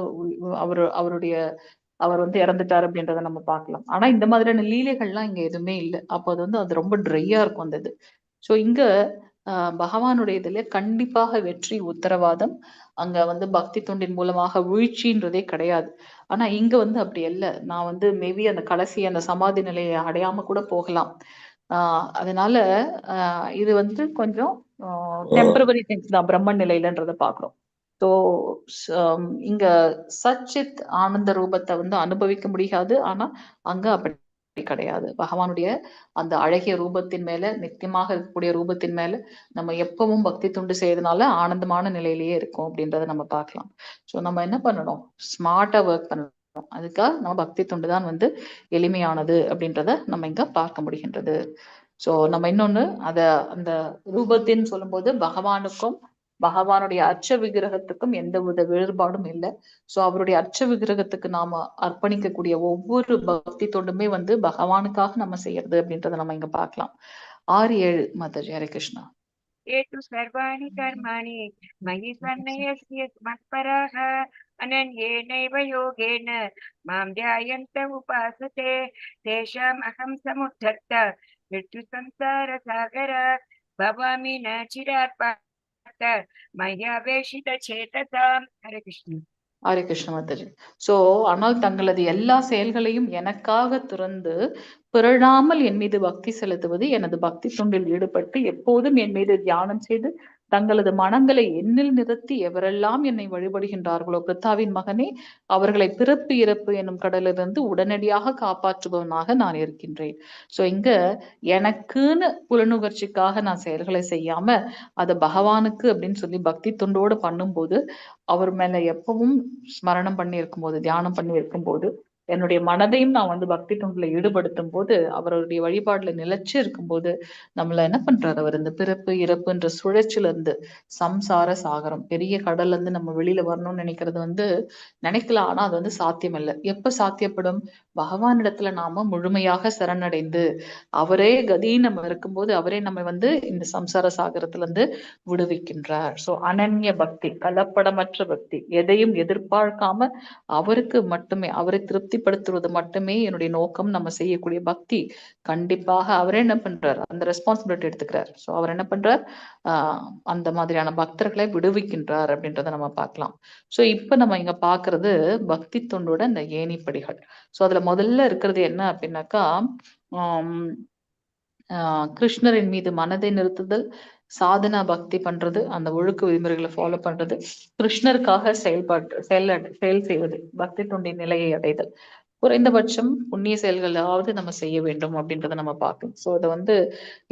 அவர் வந்து இறந்துட்டாரு அப்படின்றத நம்ம பார்க்கலாம். ஆனா இந்த மாதிரியான லீலைகள்லாம் இங்க எதுவுமே இல்லை. அப்போ அது வந்து அது ரொம்ப ட்ரையா இருக்கும் அந்த இது. சோ இங்க பகவானுடைய இதுல கண்டிப்பாக வெற்றி உத்தரவாதம். அங்க வந்து பக்தி தொண்டின் மூலமாக வீழ்ச்சின்றதே கிடையாது. ஆனா இங்க வந்து அப்படி இல்ல. நான் வந்து மேபி அந்த கடைசி அந்த சமாதி நிலையை அடையாம கூட போகலாம். அதனால இது வந்து கொஞ்சம் டெம்பரவரி திங்ஸ் தான் பிரம்மன் நிலையிலன்றத பாக்குறோம். ஸோ இங்க சச்சித் ஆனந்த ரூபத்தை வந்து அனுபவிக்க முடியாது. ஆனா அங்க அப்படி கிடையாது. பகவானுடைய அந்த அழகிய ரூபத்தின் மேல, நித்தியமாக இருக்கக்கூடிய ரூபத்தின் மேல நம்ம எப்பவும் பக்தி தொண்டு செய்யறதுனால ஆனந்தமான நிலையிலேயே இருக்கும் அப்படின்றத நம்ம பார்க்கலாம். ஸோ நம்ம என்ன பண்ணணும், ஸ்மார்ட்டா ஒர்க் பண்ணணும். அதுக்காக நம்ம பக்தி தொண்டு தான் வந்து எளிமையானது அப்படின்றத நம்ம இங்க பார்க்க முடிகின்றது. சோ நம்ம இன்னொன்னு அந்த ரூபத்தின்னு சொல்லும்போது பகவானுக்கும் பகவானுடைய அர்ச்ச விக்கிரகத்துக்கும் எந்த வித வேறுபாடும் இல்லை. சோ அவருடைய அர்ச்ச விக்கிரகத்துக்கு நாம அர்ப்பணிக்கக்கூடிய ஒவ்வொரு பக்தி தொண்டுமே வந்து பகவானுக்காக நம்ம செய்யறது அப்படின்றத நம்ம இங்க பார்க்கலாம். 6-7 மாதாஜி. ஹரே கிருஷ்ணா.
ये तु सर्वाणि कर्माणि मयि सन्न्यस्य मत्पराः अनन्येनैव योगेन मां ध्यायन्त उपासते तेषाम् अहं समुद्धर्त मृत्युसंसारसागरात् भवामि न चिरात् पार्थ मय्यावेशितचेतसाम्. हरे कृष्ण.
ஹரே கிருஷ்ண மாதாஜி. சோ ஆனால் தங்களது எல்லா செயல்களையும் எனக்காக துறந்து பிறழாமல் என் மீது பக்தி செலுத்துவது, எனது பக்தி தொண்டில் ஈடுபட்டு எப்போதும் என் மீது தியானம் செய்து தங்களது மனங்களை எண்ணில் நிறுத்தி எவரெல்லாம் என்னை வழிபடுகின்றார்களோ பிருத்தாவின் மகனே, அவர்களை பிறப்பு இறப்பு என்னும் கடலிலிருந்து உடனடியாக காப்பாற்றுபவனாக நான் இருக்கின்றேன். சோ இங்க எனக்குன்னு புலனுகர்ச்சிக்காக நான் செயல்களை செய்யாம அதை பகவானுக்கு அப்படின்னு சொல்லி பக்தி தொண்டோடு பண்ணும்போது, அவர் மேல எப்பவும் ஸ்மரணம் பண்ணி இருக்கும்போது, தியானம் பண்ணி இருக்கும்போது, என்னுடைய மனதையும் நான் வந்து பக்தி தொண்டுல ஈடுபடுத்தும் போது, அவருடைய வழிபாடுல நிலைச்சு இருக்கும்போது நம்மள என்ன பண்றாரு, அவர் இந்த பிறப்பு இறப்புன்ற சுழற்சியில இருந்து, சம்சார சாகரம் பெரிய கடல்ல இருந்து நம்ம வெளியில வரணும்னு நினைக்கிறது வந்து நினைக்கலாம். ஆனா அது வந்து சாத்தியம் இல்லை. எப்ப சாத்தியப்படும், பகவானிடத்துல நாம முழுமையாக சரணடைந்து அவரே கதின்னு நம்ம இருக்கும்போது அவரே நம்ம வந்து இந்த சம்சார சாகரத்துல இருந்து விடுவிக்கின்றார். சோ அனன்ய பக்தி, கலப்படமற்ற பக்தி, எதையும் எதிர்பார்க்காம அவருக்கு மட்டுமே, அவரை திருப்திப்படுத்துவது மட்டுமே என்னுடைய நோக்கம். நம்ம செய்யக்கூடிய பக்தி கண்டிப்பாக அவரே என்ன பண்றார், அந்த ரெஸ்பான்சிபிலிட்டி எடுத்துக்கிறார். சோ அவர் என்ன பண்றார், அந்த மாதிரியான பக்தர்களை விடுவிக்கின்றார் அப்படின்றத நம்ம பார்க்கலாம். சோ இப்ப நம்ம இங்க பாக்குறது பக்தி தொண்டோட இந்த ஏணிப்படிகள். சோ அதுல முதல்ல இருக்கிறது என்ன அப்படின்னாக்கா, கிருஷ்ணரின் மீது மனதை நிறுத்துதல், சாதனா பக்தி பண்றது, அந்த ஒழுக்க விதிமுறைகளை ஃபாலோ பண்றது, கிருஷ்ணருக்காக செயல் செய்வது, பக்தி தொண்டின் நிலையை அடைதல், குறைந்தபட்சம் புண்ணிய செயல்களாவது நம்ம செய்ய வேண்டும் அப்படின்றத நம்ம பார்க்கணும். சோ இதை வந்து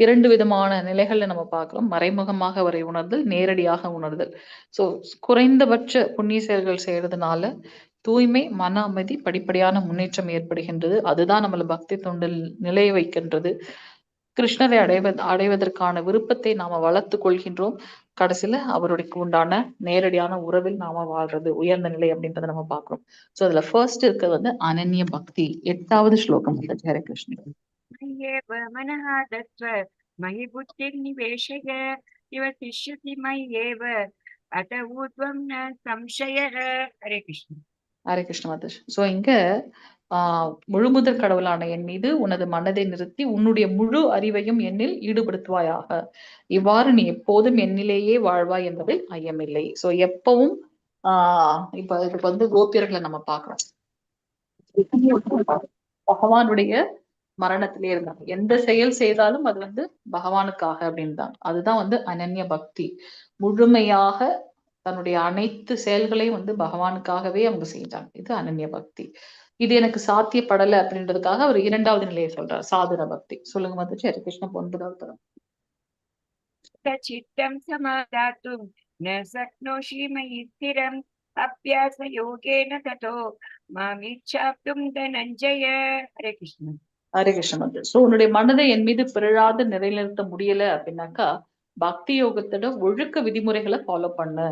2 விதமான நிலைகள்ல நம்ம பார்க்கிறோம். மறைமுகமாக அவரை உணர்தல், நேரடியாக உணர்தல். சோ குறைந்தபட்ச புண்ணிய செயல்கள் செய்யறதுனால தூய்மை, மன அமைதி, படிப்படியான முன்னேற்றம் ஏற்படுகின்றது. அதுதான் நம்மள பக்தி தொண்டில் நிலைய வைக்கின்றது. கிருஷ்ணரை அடைவதற்கான விருப்பத்தை நாம வளர்த்து கொள்கின்றோம். கடைசியில அவருடைய உண்டான நேரடியான உறவில் நாம வாழ்றது உயர்ந்த நிலை அப்படின்றத நம்ம பார்க்கிறோம். சோ அதுல ஃபர்ஸ்ட் இருக்கிறது வந்து அனன்ய பக்தி. 8வது ஸ்லோகம். ஹரே கிருஷ்ணன்.
मय्येव मनः दत्व मयि बुद्धिर्निवेशय निवतिष्यसि मय्येव अत ऊर्ध्वं न संशयः. हरे कृष्ण.
ஹரே கிருஷ்ண மாதாஜி. சோ இங்க முழுமுதற் கடவுளான என் மீது உனது மனதை நிறுத்தி உன்னுடைய முழு அறிவையும் என்னில் ஈடுபடுத்துவாயாக. இவ்வாறு நீ எப்போதும் என்னிலேயே வாழ்வாய் என்பதில் ஐயமில்லை. சோ எப்பவும் இப்ப இதுக்கு வந்து கோபியர்களை நம்ம பார்க்கிறோம். பகவானுடைய மரணத்திலே இருந்தாங்க. எந்த செயல் செய்தாலும் அது வந்து பகவானுக்காக அப்படின்னு தான். அதுதான் வந்து அனன்ய பக்தி. முழுமையாக தன்னுடைய அனைத்து செயல்களையும் வந்து பகவானுக்காகவே அவங்க செஞ்சாங்க. இது அனன்ய பக்தி. இது எனக்கு சாத்தியப்படலை அப்படின்றதுக்காக அவர் இரண்டாவது நிலையை சொல்றார், சாதன பக்தி. சொல்லுங்க மாதாஜி. ஹரி கிருஷ்ண 9வது தரம்.
चित्तं समादातुं न शक्नोषि मयि स्थिरम् अभ्यासयोगेन ततो मामिच्छाप्तुं धनञ्जय. हरे कृष्ण.
ஹரே கிருஷ்ண மாதாஜி. சோ உன்னுடைய மனதை என் மீது பிறழாது நிலைநிறுத்த முடியல அப்படின்னாக்கா பக்தி யோகத்தோட ஒழுக்க விதிமுறைகளை ஃபாலோ பண்ணு.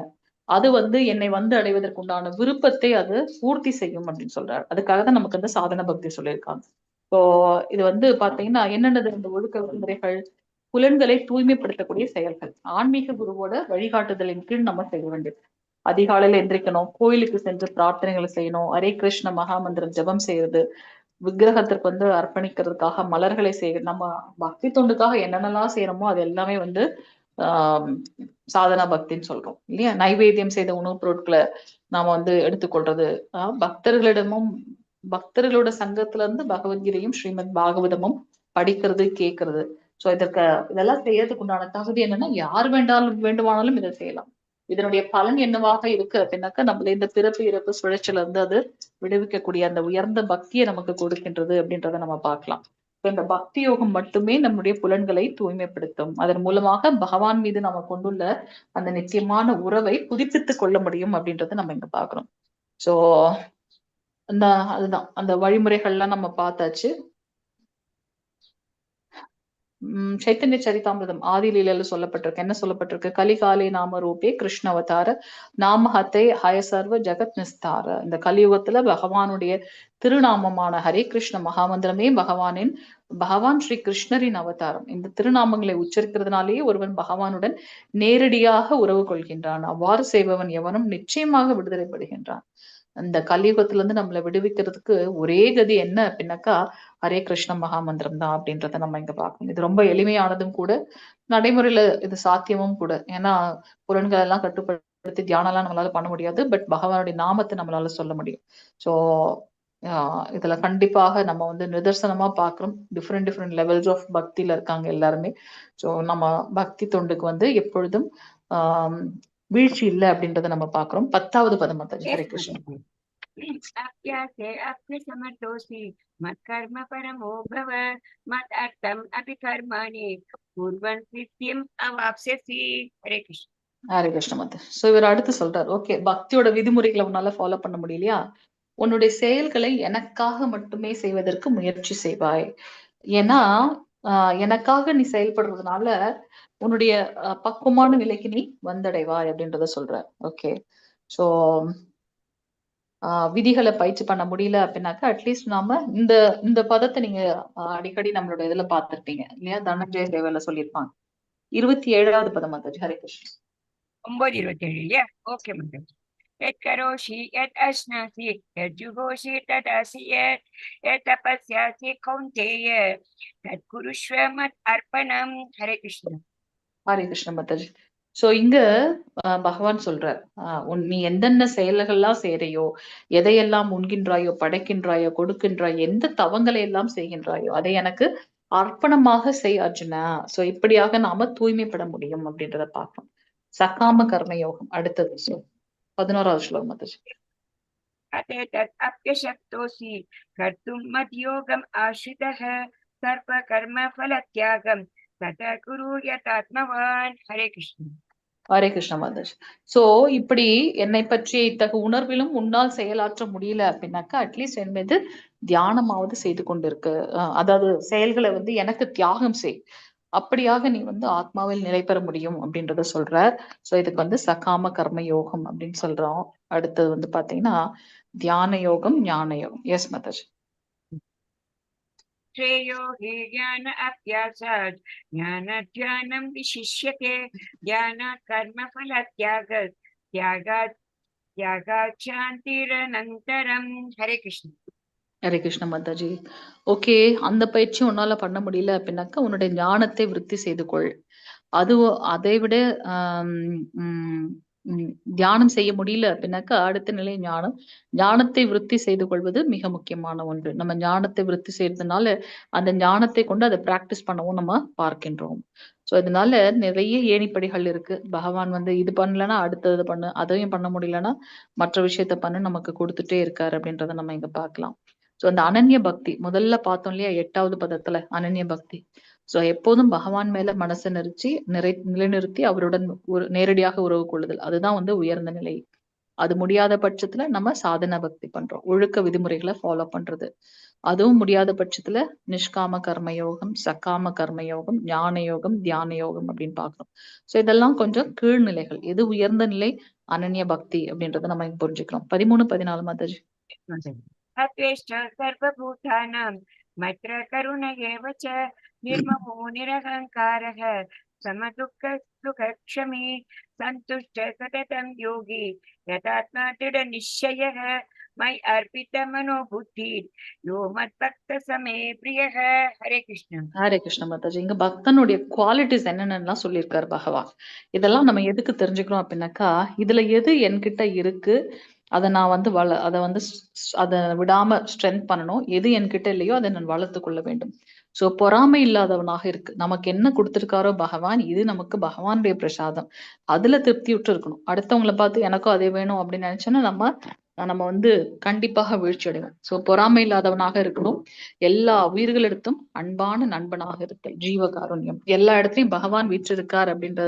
அது வந்து என்னை வந்து அடைவதற்கு உண்டான விருப்பத்தை அது பூர்த்தி செய்யும் அப்படின்னு சொல்றாரு. அதுக்காக தான் நமக்கு வந்து சாதன பக்தி சொல்லியிருக்காங்க. இப்போ இது வந்து பாத்தீங்கன்னா என்னென்னது இந்த ஒழுக்க விதிமுறைகள், புலன்களை தூய்மைப்படுத்தக்கூடிய செயல்கள், ஆன்மீக குருவோட வழிகாட்டுதலின் கீழ் நம்ம செய்ய வேண்டியது. அதிகாலையில எந்திரிக்கணும், கோயிலுக்கு சென்று பிரார்த்தனைகளை செய்யணும், ஹரே கிருஷ்ண மகாமந்திரம் ஜபம் செய்யறது, விக்கிரகத்திற்கு வந்து அர்ப்பணிக்கிறதுக்காக மலர்களை செய்யறது, நம்ம பக்தி தொண்டுக்காக என்னென்னலாம் செய்யறோமோ அது எல்லாமே வந்து ஆஹ் சாதனா பக்தின்னு சொல்றோம் இல்லையா. நைவேத்தியம் செய்த உணவுப் பொருட்களை நாம வந்து எடுத்துக்கொள்றது, பக்தர்களிடமும் பக்தர்களோட சங்கத்துல இருந்து பகவத்கீதையும் ஸ்ரீமத் பாகவதமும் படிக்கிறது, கேட்கறது. சோ இதெல்லாம் செய்யறதுக்கு உண்டான தகுதி என்னன்னா யார் வேண்டுமானாலும் இதை செய்யலாம். இதனுடைய பலன் என்னவாக இருக்கு அப்படின்னாக்கா நம்மள இந்த பிறப்பு இறப்பு சுழற்சியில இருந்து அது விடுவிக்கக்கூடிய அந்த உயர்ந்த பக்தியை நமக்கு கொடுக்கின்றது அப்படின்றத நம்ம பார்க்கலாம். இந்த பக்தி யோகம் மட்டுமே நம்முடைய புலன்களை தூய்மைப்படுத்தும். அதன் மூலமாக பகவான் மீது நம்ம கொண்டுள்ள அந்த நிச்சயமான உறவை புதுப்பித்துக் கொள்ள முடியும் அப்படின்றத நம்ம இங்க பாக்குறோம். சோ அதுதான் அந்த வழிமுறைகள்லாம் நம்ம பார்த்தாச்சு. சைத்தன்ய சரிதாமிரதம் ஆதிலீலையில சொல்லப்பட்டிருக்கு. என்ன சொல்லப்பட்டிருக்கு? கலிகாலே நாம ரூபே கிருஷ்ண அவதார நாம ஹத்தை ஹயசர்வ ஜெகத் நிஸ்தார. இந்த கலியுகத்துல பகவானுடைய திருநாமமான ஹரே கிருஷ்ண மகாமந்திரமே பகவான் ஸ்ரீ கிருஷ்ணரின் அவதாரம். இந்த திருநாமங்களை உச்சரிக்கிறதுனாலேயே ஒருவன் பகவானுடன் நேரடியாக உறவு கொள்கின்றான். அவ்வாறு செய்பவன் எவனும் நிச்சயமாக விடுதலை படுகின்றான். அந்த கலியுகத்துல இருந்து நம்மளை விடுவிக்கிறதுக்கு ஒரே கதி என்ன அப்படின்னாக்கா ஹரே கிருஷ்ண மகாமந்திரம் தான் அப்படின்றத நம்ம இங்க பார்க்கணும். இது ரொம்ப எளிமையானதும் கூட, நடைமுறையில இது சாத்தியமும் கூட. ஏன்னா புலன்கள் எல்லாம் கட்டுப்படுத்தி தியானம் எல்லாம் நம்மளால பண்ண முடியாது. பட் பகவானுடைய நாமத்தை நம்மளால சொல்ல முடியும். சோ இதுல கண்டிப்பாக நம்ம வந்து நிதர்சனமா பாக்குறோம். டிஃப்ரெண்ட் லெவல்ஸ் ஆஃப் பக்தியில இருக்காங்க எல்லாருமே. சோ நம்ம பக்தி தொண்டுக்கு வந்து எப்பொழுதும் வீழ்ச்சி இல்லை அப்படின்றத நம்ம பாக்குறோம். 10வது பதம் மாதாஜி. ஹரே கிருஷ்ணன்.
अभ्यासे अभ्यसमर्थोऽसि मत्कर्म परमो भव मदर्थम् अपि कर्माणि कुर्वन् सिद्धिम् अवाप्स्यसि. हरे कृष्ण.
ஹரே கிருஷ்ண மாதாஜி. சோ இவர் அடுத்து சொல்றாரு, ஓகே பக்தியோட விதிமுறைகளை உன்னால ஃபாலோ பண்ண முடியலையா, உன்னுடைய செயல்களை எனக்காக மட்டுமே செய்வதற்கு முயற்சி செய்வாய். ஏன்னா எனக்காக நீ செயல்படுறதுனால உன்னுடைய பக்குவமான நிலைக்கு நீ வந்தடைவாய் அப்படின்றத சொல்ற. ஓகே. சோ விதிகளை பயிற்சி பண்ண முடியல அப்படின்னாக்கா அட்லீஸ்ட் நாம இந்த இந்த பதத்தை நீங்க அடிக்கடி நம்மளோட இதுல பார்த்திருப்பீங்க இல்லையா. தனஞ்சய தேவல சொல்லியிருப்பாங்க. 27வது பதம் மாதாஜி. ஹரே கிருஷ்ணன்.
9:27 இல்லையா? ஓகே மாதாஜி. यत् करोषि यत् अश्नासि यत् जुहोषि तत् असि यत् तपस्यासि कौन्तेय तत् कुरुष्व मत् अर्पणम्. हरे कृष्ण.
ஹரே கிருஷ்ண மாதாஜி. சோ இங்க பகவான் சொல்றார், நீ எந்தெந்த செயல்கள்லாம் செய்யறையோ, எதையெல்லாம் உண்கின்றாயோ, படைக்கின்றாயோ, கொடுக்கின்றாயோ, எந்த தவங்களை எல்லாம் செய்கின்றாயோ அதை எனக்கு அர்ப்பணமாக செய் அர்ஜுனா. சோ இப்படியாக நாம தூய்மைப்பட முடியும் அப்படின்றத பார்க்கணும். சகாம கர்ம யோகம் அடுத்தது. 11வது ஸ்லோகம் மாதாஜி.
तत् अप्यशक्तोऽसि कर्तुं मद्योगम् आश्रितः सर्वकर्म फलत्यागं तथा कुरु यतात्मवान्. हरे कृष्ण.
ஹரே கிருஷ்ண மாதாஜி. சோ இப்படி என்னை பற்றி இத்தகைய உணர்விலும் உன்னால் செயலாற்ற முடியல அப்படின்னாக்கா அட்லீஸ்ட் என் மீது தியானமாவது செய்து கொண்டிருக்கு. அதாவது செயல்களை வந்து எனக்கு தியாகம் செய். அப்படியாக நீ வந்து ஆத்மாவில் நிலை பெற முடியும் அப்படின்றத சொல்ற. சோ இதுக்கு வந்து சகாம கர்ம யோகம் அப்படின்னு சொல்றோம். அடுத்தது வந்து பாத்தீங்கன்னா தியான யோகம், ஞான யோகம். எஸ் மாதாஜி.
श्रेयो हि ज्ञान अभ्यासात् ज्ञानाध्यानं विशिष्यते ज्ञानात् कर्मफलत्यागात् त्यागात् शान्तिरनन्तरं हरे कृष्ण
ஹரே கிருஷ்ண மாதாஜி. ஓகே, அந்த பயிற்சி உன்னால பண்ண முடியல அப்படின்னாக்கா உன்னுடைய ஞானத்தை விருத்தி செய்து கொள். அதுவும் அதை விட ஆம், உம், உம், தியானம் செய்ய முடியல அப்படின்னாக்கா அடுத்த நிலை ஞானம். ஞானத்தை விருத்தி செய்து கொள்வது மிக முக்கியமான ஒன்று. நம்ம ஞானத்தை விருத்தி செய்யறதுனால அந்த ஞானத்தை கொண்டு அதை பிராக்டிஸ் பண்ணவும் நம்ம பார்க்கின்றோம். ஸோ இதனால நிறைய ஏணிப்படிகள் இருக்கு. பகவான் வந்து இது பண்ணலன்னா அடுத்தது பண்ணு, அதையும் பண்ண முடியலன்னா மற்ற விஷயத்த பண்ணு நமக்கு கொடுத்துட்டே இருக்காரு அப்படின்றத நம்ம இங்க பார்க்கலாம். ஸோ அந்த அனன்ய பக்தி முதல்ல பார்த்தோம் இல்லையா, 8வது பதத்துல அனன்ய பக்தி. ஸோ எப்போதும் பகவான் மேல மனசை நிலைநிறுத்தி அவருடன் ஒரு நேரடியாக உறவு கொள்ளுதல், அதுதான் வந்து உயர்ந்த நிலை. அது முடியாத பட்சத்துல நம்ம சாதன பக்தி பண்றோம், ஒழுக்க விதிமுறைகளை ஃபாலோ பண்றது. அதுவும் முடியாத பட்சத்துல நிஷ்காம கர்மயோகம், சக்காம கர்மயோகம், ஞான யோகம், தியான யோகம் அப்படின்னு பார்க்கணும். ஸோ இதெல்லாம் கொஞ்சம் கீழ்நிலைகள். எது உயர்ந்த நிலை? அனன்ய பக்தி அப்படின்றத நம்ம இங்க புரிஞ்சுக்கிறோம். 13, 14 மாதாஜி.
अत्वेष्ट सर्वभूतानां मत्र करुण एव च निर्ममो निरहङ्कारः समदुःखसुखक्षमी सन्तुष्ट सततं योगी यथात्मा दृढनिश्चयः मयि अर्पितमनोबुद्धिः यो मद्भक्तः समे प्रियः हरे कृष्ण
ஹரே கிருஷ்ண மாதாஜி. இங்க பக்தனுடைய குவாலிட்டிஸ் என்னென்னலாம் சொல்லியிருக்காரு பகவான். இதெல்லாம் நம்ம எதுக்கு தெரிஞ்சுக்கிறோம் அப்படின்னாக்கா, இதுல எது என்கிட்ட இருக்கு அதை நான் வந்து அதை வந்து அதை விடாம ஸ்ட்ரென்த் பண்ணணும். எது என்கிட்ட இல்லையோ அதை நான் வளர்த்து கொள்ள வேண்டும். சோ பொறாமை இல்லாதவனாக இருக்கு. நமக்கு என்ன கொடுத்திருக்காரோ பகவான், இது நமக்கு பகவானுடைய பிரசாதம், அதுல திருப்தியுற்று இருக்கணும். அடுத்தவங்களை பார்த்து எனக்கும் அதே வேணும் அப்படின்னு நினைச்சோன்னா நம்ம வந்து கண்டிப்பாக வீழ்ச்சி அடைவோம். சோ பொறாமை இல்லாதவனாக இருக்கணும். எல்லா உயிர்களிடத்தும் அன்பான நண்பனாக இருத்தல், ஜீவகாருண்யம். எல்லா இடத்துலயும் பகவான் வீற்றிருக்கார் அப்படின்ற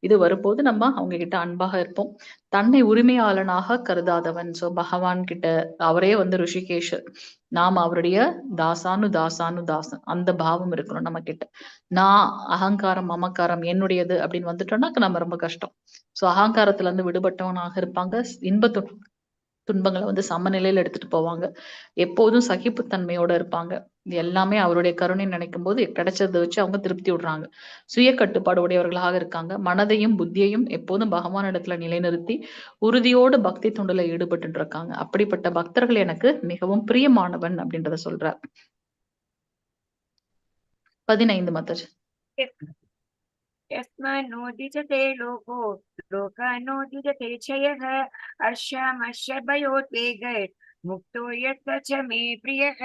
இது வரும்போது நம்ம அவங்க கிட்ட அன்பாக இருப்போம். தன்னை உரிமையாளனாக கருதாதவன். சோ பகவான் கிட்ட அவரே வந்து ரிஷிகேஷர், நாம் அவருடைய தாசன், அந்த பாவம் இருக்கணும் நம்ம கிட்ட. நான் அகங்காரம் மமக்காரம் என்னுடையது அப்படின்னு வந்துட்டோம்னா நம்ம ரொம்ப கஷ்டம். சோ அகங்காரத்துல இருந்து விடுபட்டவனாக இருப்பாங்க. துன்பங்களை வந்து சமநிலையில எடுத்துட்டு போவாங்க. எப்போதும் சகிப்புத்தன்மையோட இருப்பாங்க. இது எல்லாமே அவருடைய கருணை நினைக்கும் போது கிடைச்சதை வச்சு அவங்க திருப்தி விடுறாங்க. சுய கட்டுப்பாடு உடையவர்களாக இருக்காங்க. மனதையும் புத்தியையும் எப்போதும் பகவானிடத்துல நிலைநிறுத்தி உறுதியோடு பக்தி தொண்டுல ஈடுபட்டு இருக்காங்க. அப்படிப்பட்ட பக்தர்கள் எனக்கு மிகவும் பிரியமானவன் அப்படின்றத சொல்றார். 15 மாதாஜி.
यस्मान्नोदिजते लोको लोकानोदिजते च यः हर्षामर्षभयोद्वेगैर्मुक्तो यत् च मे प्रियः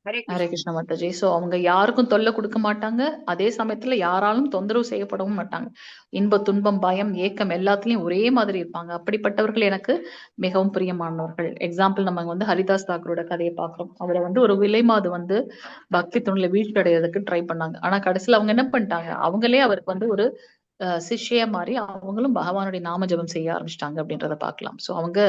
हरे
ஹரே
कृष्ण
கிருஷ்ண மாதாஜி. சோ அவங்க யாருக்கும் தொல்லை கொடுக்க மாட்டாங்க. அதே சமயத்துல யாராலும் தொந்தரவு செய்யப்படவும் மாட்டாங்க. இன்ப துன்பம் பயம் ஏக்கம் எல்லாத்துலயும் ஒரே மாதிரி இருப்பாங்க. அப்படிப்பட்டவர்கள் எனக்கு மிகவும் பிரியமானவர்கள். எக்ஸாம்பிள் நம்ம வந்து ஹரிதாஸ் தாக்கூரோட கதையை பாக்குறோம். அவரை வந்து ஒரு விலைமாது வந்து பக்தி துணில வீழ்ச்சி அடைறதுக்கு ட்ரை பண்ணாங்க. ஆனா கடைசியில அவங்க என்ன பண்ணிட்டாங்க, அவங்களே அவருக்கு வந்து ஒரு சிஷ்ய மாதிரி அவங்களும் பகவானுடைய நாம ஜபம் செய்ய ஆரம்பிச்சிட்டாங்க அப்படின்றத பார்க்கலாம். சோ அவங்க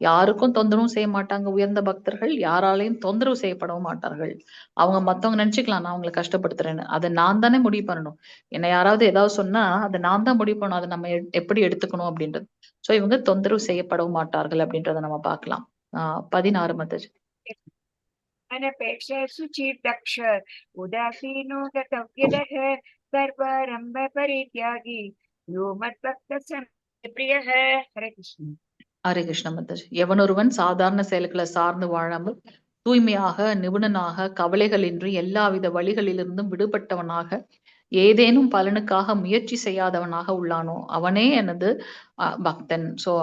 யாருக்கும் தொந்தரவும் செய்ய மாட்டாங்க. உயர்ந்த பக்தர்கள் யாராலையும் தொந்தரவு செய்யப்படவும் மாட்டார்கள். அவங்க மத்தவங்க நினைச்சுக்கலாம் நான் அவங்களை கஷ்டப்படுத்துறேன்னு, அதை நான் தானே முடிவு பண்ணணும். என்னை யாராவது ஏதாவது சொன்னா அதை நான் தான் முடிவு பண்ணணும், அதை நம்ம எப்படி எடுத்துக்கணும் அப்படின்றது. சோ இவங்க தொந்தரவு செய்யப்படவும் மாட்டார்கள் அப்படின்றத நம்ம பார்க்கலாம். 16 மாதாஜி.
अनपेक्ष शुचिर्दक्ष उदासीनो गतव्यदः सर्वारम्भ परित्यागी यो मद्भक्तः समे प्रियः हरे कृष्ण
ஹரே கிருஷ்ண மாதாஜி. எவனொருவன் சாதாரண செயல்களை சார்ந்து வாழாமல் தூய்மையாக நிபுணனாக கவலைகளின்றி எல்லாவித வழிகளிலிருந்தும் விடுபட்டவனாக ஏதேனும் பலனுக்காக முயற்சி செய்யாதவனாக உள்ளானோ அவனே எனது பக்தன். சோ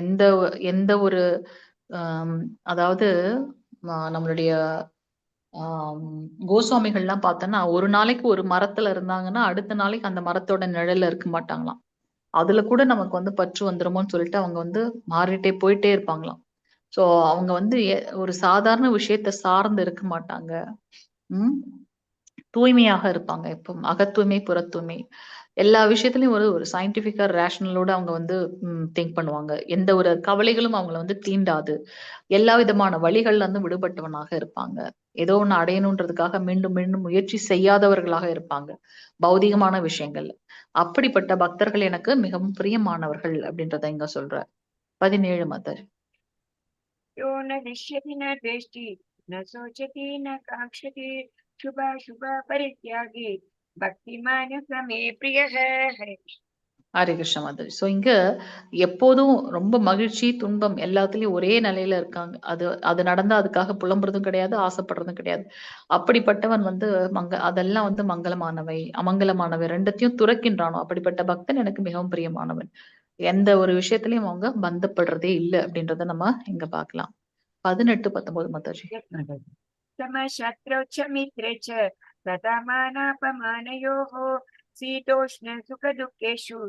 எந்த எந்த ஒரு அதாவது நம்மளுடைய கோஸ்வாமிகள்லாம் பார்த்தோன்னா ஒரு நாளைக்கு ஒரு மரத்துல இருந்தாங்கன்னா அடுத்த நாளைக்கு அந்த மரத்தோட நிழல்ல இருக்க மாட்டாங்களாம். அதுல கூட நமக்கு வந்து பற்று வந்துருமோன்னு சொல்லிட்டு அவங்க வந்து மாறிட்டே போயிட்டே இருப்பாங்களாம். சோ அவங்க வந்து ஒரு சாதாரண விஷயத்த சார்ந்து இருக்க மாட்டாங்க. தூய்மையாக இருப்பாங்க. எப்பவும் அகத்தூய்மை புறத்தூய்மை எல்லா விஷயத்திலயும் ஒரு சயின்டிபிக்கா ரேஷனலோட அவங்க வந்து திங்க் பண்ணுவாங்க. எந்த ஒரு கவலைகளும் அவங்கள வந்து தீண்டாது. எல்லா விதமான வழிகள்ல இருந்து விடுபட்டவனாக இருப்பாங்க. ஏதோ ஒண்ணு அடையணுன்றதுக்காக மீண்டும் மீண்டும் முயற்சி செய்யாதவர்களாக இருப்பாங்க பௌதிகமான விஷயங்கள்ல. அப்படிப்பட்ட பக்தர்கள் எனக்கு மிகவும் பிரியமானவர்கள் அப்படின்றத இங்க சொல்ற. 17 மாதாஜி.
यो न दिश्यति न द्वेष्टि न शोचति न काङ्क्षति शुभ परित्यागी भक्तिमान समे प्रियः हरे कृष्ण
ஹரே கிருஷ்ண மாதாஜி. ஸோ இங்க எப்போதும் ரொம்ப மகிழ்ச்சி துன்பம் எல்லாத்துலயும் ஒரே நிலையில இருக்காங்க. அது நடந்தா அதுக்காக புலம்புறதும் கிடையாது, ஆசைப்படுறதும் கிடையாது. அப்படிப்பட்டவன் வந்து அதெல்லாம் வந்து மங்களமானவை அமங்கலமானவை ரெண்டத்தையும் துறக்கின்றானோ அப்படிப்பட்ட பக்தன் எனக்கு மிகவும் பிரியமானவன். எந்த ஒரு விஷயத்திலயும் அவங்க பந்தப்படுறதே இல்லை அப்படின்றத நம்ம இங்க பார்க்கலாம். 18, 19 மாதாஜி.
समशत्रौ च मित्रे च तथा मानापमानयोः शीतोष्ण सुखदुःखेषु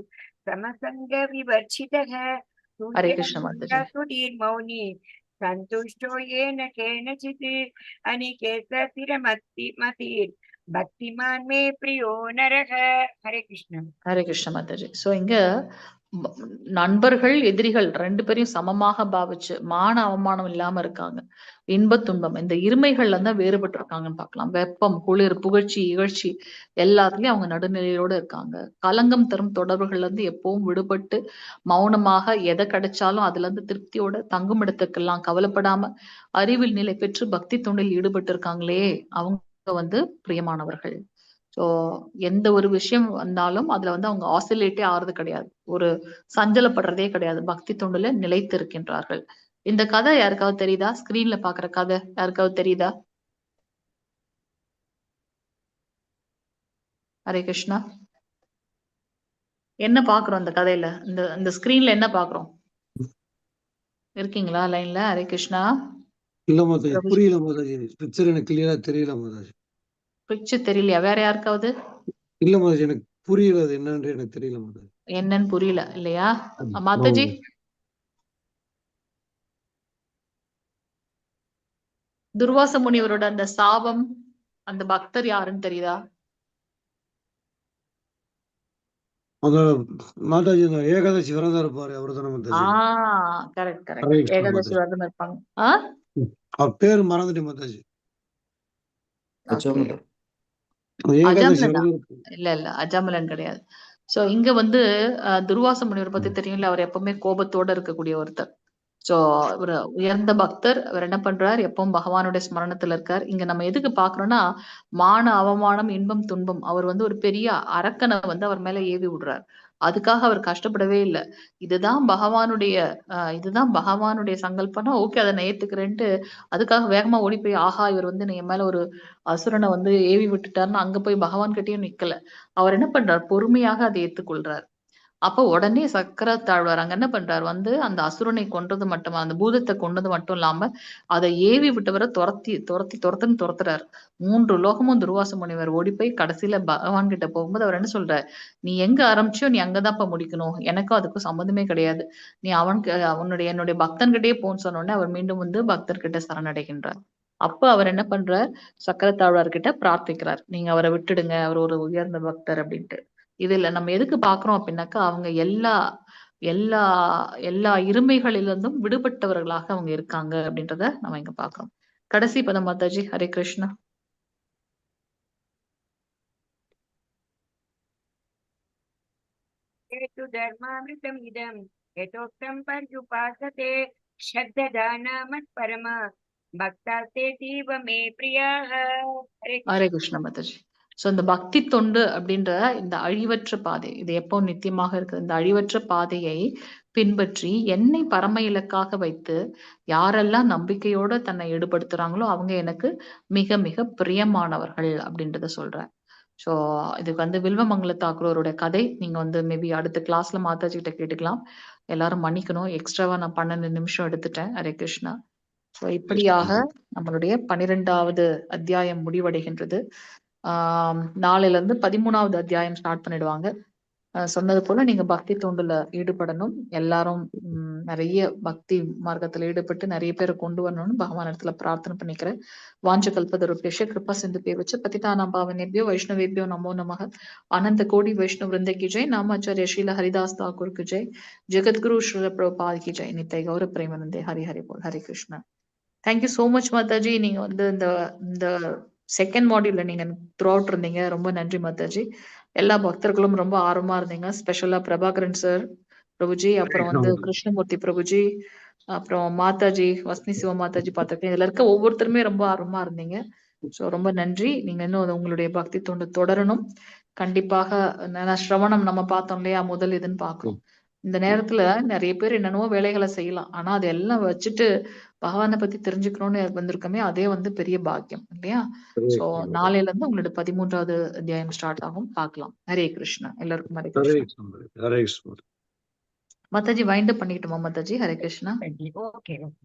समसङ्गविवर्जितः
ஹரே கிருஷ்ண மாதாஜி.
सुधीर्मौनी सन्तुष्टो येन केनचित् अनिकेत स्थिरमतिर् भक्तिमान् मे प्रियो नरः हरे कृष्ण
ஹரே கிருஷ்ண மாதாஜி. ஸோ இங்க ப- நண்பர்கள் எதிரிகள் ரெண்டு பேரையும் சமமாக பாவிச்சு மான அவமானம் இல்லாம இருக்காங்க. இன்பத் துன்பம் இந்த இருமைகள்ல தான் வேறுபட்டு இருக்காங்கன்னு பார்க்கலாம். வெப்பம் குளிர் புகழ்ச்சி இகழ்ச்சி எல்லாத்துலயும் அவங்க நடுநிலையோட இருக்காங்க. கலங்கம் தரும் தொடர்புகள்ல இருந்து எப்பவும் விடுபட்டு மௌனமாக எதை கிடைச்சாலும் அதுல இருந்து திருப்தியோட தங்கும் இடத்துக்கெல்லாம் கவலைப்படாம அறிவில் நிலை பெற்று பக்தி தொண்டில் ஈடுபட்டு இருக்காங்களே அவங்க வந்து பிரியமானவர்கள். ஸோ எந்த ஒரு விஷயம் வந்தாலும் அதுல வந்து அவங்க ஆசிலேட்டே ஆறது கிடையாது, ஒரு சஞ்சலப்படுறதே கிடையாது, பக்தி தொண்டுல நிலைத்து இருக்கின்றார்கள். இந்த கதை யாருக்காவது தெரியுதா? ஸ்கிரீன்ல பாக்குற கதை யாருக்காவது தெரியுதா? ஹரே கிருஷ்ணா. என்ன பாக்குறோம் இந்த கதையில? இந்த இந்த ஸ்கிரீன்ல என்ன பாக்குறோம்? இருக்கீங்களா லைன்ல? ஹரே கிருஷ்ணா.
இல்ல மாதாஜி,
பிரபு
புரியல மாதாஜி. பிக்சர் எனக்கு கிளியரா தெரியல மாதாஜி.
பிக்சர் தெரியலையா? வேற யாருக்காவது
இல்ல மாதாஜி, எனக்கு புரியல, அது என்னன்னு எனக்கு தெரியல மாதாஜி.
என்னன்னு புரியல இல்லையா?
ஆமா
மாதாஜி
மாதாஜி.
துர்வாச முனிவரோட அந்த சாபம் அந்த பக்தர் யாருன்னு தெரியுதா?
அந்த மாதாஜி அந்த ஏகாதசி விரதம் இருப்பாரு, அவரு தானே மாதாஜி?
Correct
Hare
correct.
கிருஷ்ணா
ஏகாதசி
மாதாஜி.
விரதம் இருப்பாங்க.
அவர் பேரு மறந்துட்டேன் மாதாஜி.
ஓகே.
அஜாமலர்.
ஏகாதசி
அஜாமலனா?
விரதம் இருக்கு.
இல்ல அஜாமலன் கிடையாது. சோ இங்க வந்து துர்வாச முனிவர் பத்தி தெரியும்ல, அவர் எப்பவுமே கோபத்தோட இருக்கக்கூடிய ஒருத்தர். சோ ஒரு உயர்ந்த பக்தர். அவர் என்ன பண்றார்? எப்பவும் பகவானுடைய ஸ்மரணத்துல இருக்கார். இங்க நம்ம எதுக்கு பாக்குறோம்னா மான அவமானம் இன்பம் துன்பம் அவர் வந்து ஒரு பெரிய அரக்கனை வந்து அவர் மேல ஏவி விடுறார். அதுக்காக அவர் கஷ்டப்படவே இல்லை. இதுதான் பகவானுடைய இதுதான் பகவானுடைய சங்கல்பனா ஓகே அதை நான் ஏத்துக்கிறேன்ட்டு அதுக்காக வேகமா ஓடி போய் ஆஹா இவர் வந்து என் மேல ஒரு அசுரனை வந்து ஏவி விட்டுட்டாருன்னு அங்க போய் பகவான் கிட்டயும் நிக்கல. அவர் என்ன பண்றார்? பொறுமையாக அதை ஏத்துக்கொள்றார். அப்ப உடனே சக்கரத்தாழ்வார் அங்க என்ன பண்றாரு? வந்து அந்த அசுரனை கொன்றது மட்டும் அந்த பூதத்தை கொன்னது மட்டும் இல்லாம அதை ஏவி விட்டவரை துரத்துறாரு. 3 லோகமும் துர்வாச முனிவர் ஓடி போய் கடைசியில பகவான் கிட்ட போகும்போது அவர் என்ன சொல்றாரு? நீ எங்க ஆரம்பிச்சியோ நீ அங்கதான்ப்பா முடிக்கணும், எனக்கும் அதுக்கும் சம்மந்தமே கிடையாது, நீ என்னுடைய பக்தன்கிட்டயே போன்னு சொன்ன உடனே அவர் மீண்டும் வந்து பக்தர்கிட்ட சரணடைகின்றார். அப்ப அவர் என்ன பண்றார்? சக்கரத்தாழ்வார் கிட்ட பிரார்த்திக்கிறார், நீங்க அவரை விட்டுடுங்க, அவர் ஒரு உயர்ந்த பக்தர் அப்படின்ட்டு. இதுல நம்ம எதுக்கு பாக்குறோம் அப்படின்னாக்கா அவங்க எல்லா எல்லா எல்லா இருமைகளிலிருந்தும் விடுபட்டவர்களாக அவங்க இருக்காங்க அப்படின்றத நம்ம இங்க பாக்குறோம். கடைசி பதம் மாதாஜி. ஹரே கிருஷ்ணா.
हेतु धर्मामृतमिदं यथोक्तं पर्युपासते श्रद्धदानमत्परमा भक्तास्तेतीव मे प्रियाः हरे
ஹரே
कृष्ण
கிருஷ்ண மாதாஜி. சோ இந்த பக்தி தொண்டு அப்படின்ற இந்த அழிவற்ற பாதை இது எப்போ நித்தியமாக இருக்கு. இந்த அழிவற்ற பாதையை பின்பற்றி என்னை பரம இலக்காக வைத்து யாரெல்லாம் நம்பிக்கையோட தன்னை ஈடுபடுத்துறாங்களோ அவங்க எனக்கு மிக மிக பிரியமானவர்கள் அப்படின்றத சொல்றேன். ஸோ இதுக்கு வந்து வில்வமங்கல தாக்கூரோட கதை நீங்க வந்து மேபி அடுத்த கிளாஸ்ல மாதாஜி கிட்ட கேட்டுக்கலாம். எல்லாரும் மன்னிக்கணும், எக்ஸ்ட்ராவா நான் 12 நிமிஷம் எடுத்துட்டேன். ஹரே கிருஷ்ணா. ஸோ இப்படியாக நம்மளுடைய 12வது அத்தியாயம் முடிவடைகின்றது. நாளையில இருந்து 13வது அத்தியாயம் ஸ்டார்ட் பண்ணிடுவாங்க. சொன்னது போல நீங்க பக்தி தொண்டுல ஈடுபடணும். எல்லாரும் நிறைய பக்தி மார்க்கத்துல ஈடுபட்டு நிறைய பேரை கொண்டு வரணும்னு பகவான் இடத்துல பிரார்த்தனை பண்ணிக்கிறேன். வாஞ்ச கல்பதருபேஷ கிருபா சிந்து பேவச்ச பதிதானாம் பாவனேபியோ வைஷ்ணவேபியோ நமோ நமக. அனந்த கோடி வைஷ்ணவ விருந்த கி ஜெய். நாமாச்சாரிய ஸ்ரீல ஹரிதாஸ் தாக்கூர் கி ஜெய். ஜெகத்குரு ஸ்ரீல பிரபாத் கி ஜெய். நித்தை கௌர பிரேமநந்தே. ஹரி ஹரி போல். Hari Krishna. Thank you so much Mataji. நீங்க வந்து இந்த இந்த செகண்ட் மாடியூல்ல நீங்க த்ரூ அவுட் இருந்தீங்க. ரொம்ப நன்றி மாதாஜி. எல்லா பக்தர்களும் ரொம்ப ஆர்வமா இருந்தீங்க. ஸ்பெஷலா பிரபாகரன் சார் பிரபுஜி, அப்புறம் வந்து கிருஷ்ணமூர்த்தி பிரபுஜி, அப்புறம் மாதாஜி வஸ்னி சிவ மாதாஜி பார்த்திருக்கேன். இதுல இருக்க ஒவ்வொருத்தருமே ரொம்ப ஆர்வமா இருந்தீங்க. சோ ரொம்ப நன்றி. நீங்க இன்னும் உங்களுடைய பக்தி தொண்டு தொடரணும். கண்டிப்பாக ஸ்ரவணம் நம்ம பார்த்தோம் இல்லையா, முதல் இதுன்னு பார்க்கிறோம். இந்த நேரத்துல நிறைய பேர் என்னென்னவோ வேலைகளை செய்யலாம். ஆனா அதெல்லாம் வச்சுட்டு பகவானை பத்தி தெரிஞ்சுக்கணும்னு வந்திருக்கோமே, அதே பெரிய பாக்கியம் இல்லையா? சோ நாளையில இருந்து உங்களோட 13வது அத்தியாயம் ஸ்டார்ட் ஆகும். பார்க்கலாம். ஹரே கிருஷ்ணா. எல்லாருக்கும் ஹரே
ஹரே
கிருஷ்ணா.
கிருஷ்ணா. ஹரே கிருஷ்ணா.
மாதாஜி வைண்ட் அப் பண்ணிக்கிட்டோமா மாதாஜி? ஹரே கிருஷ்ணா.
Okay okay.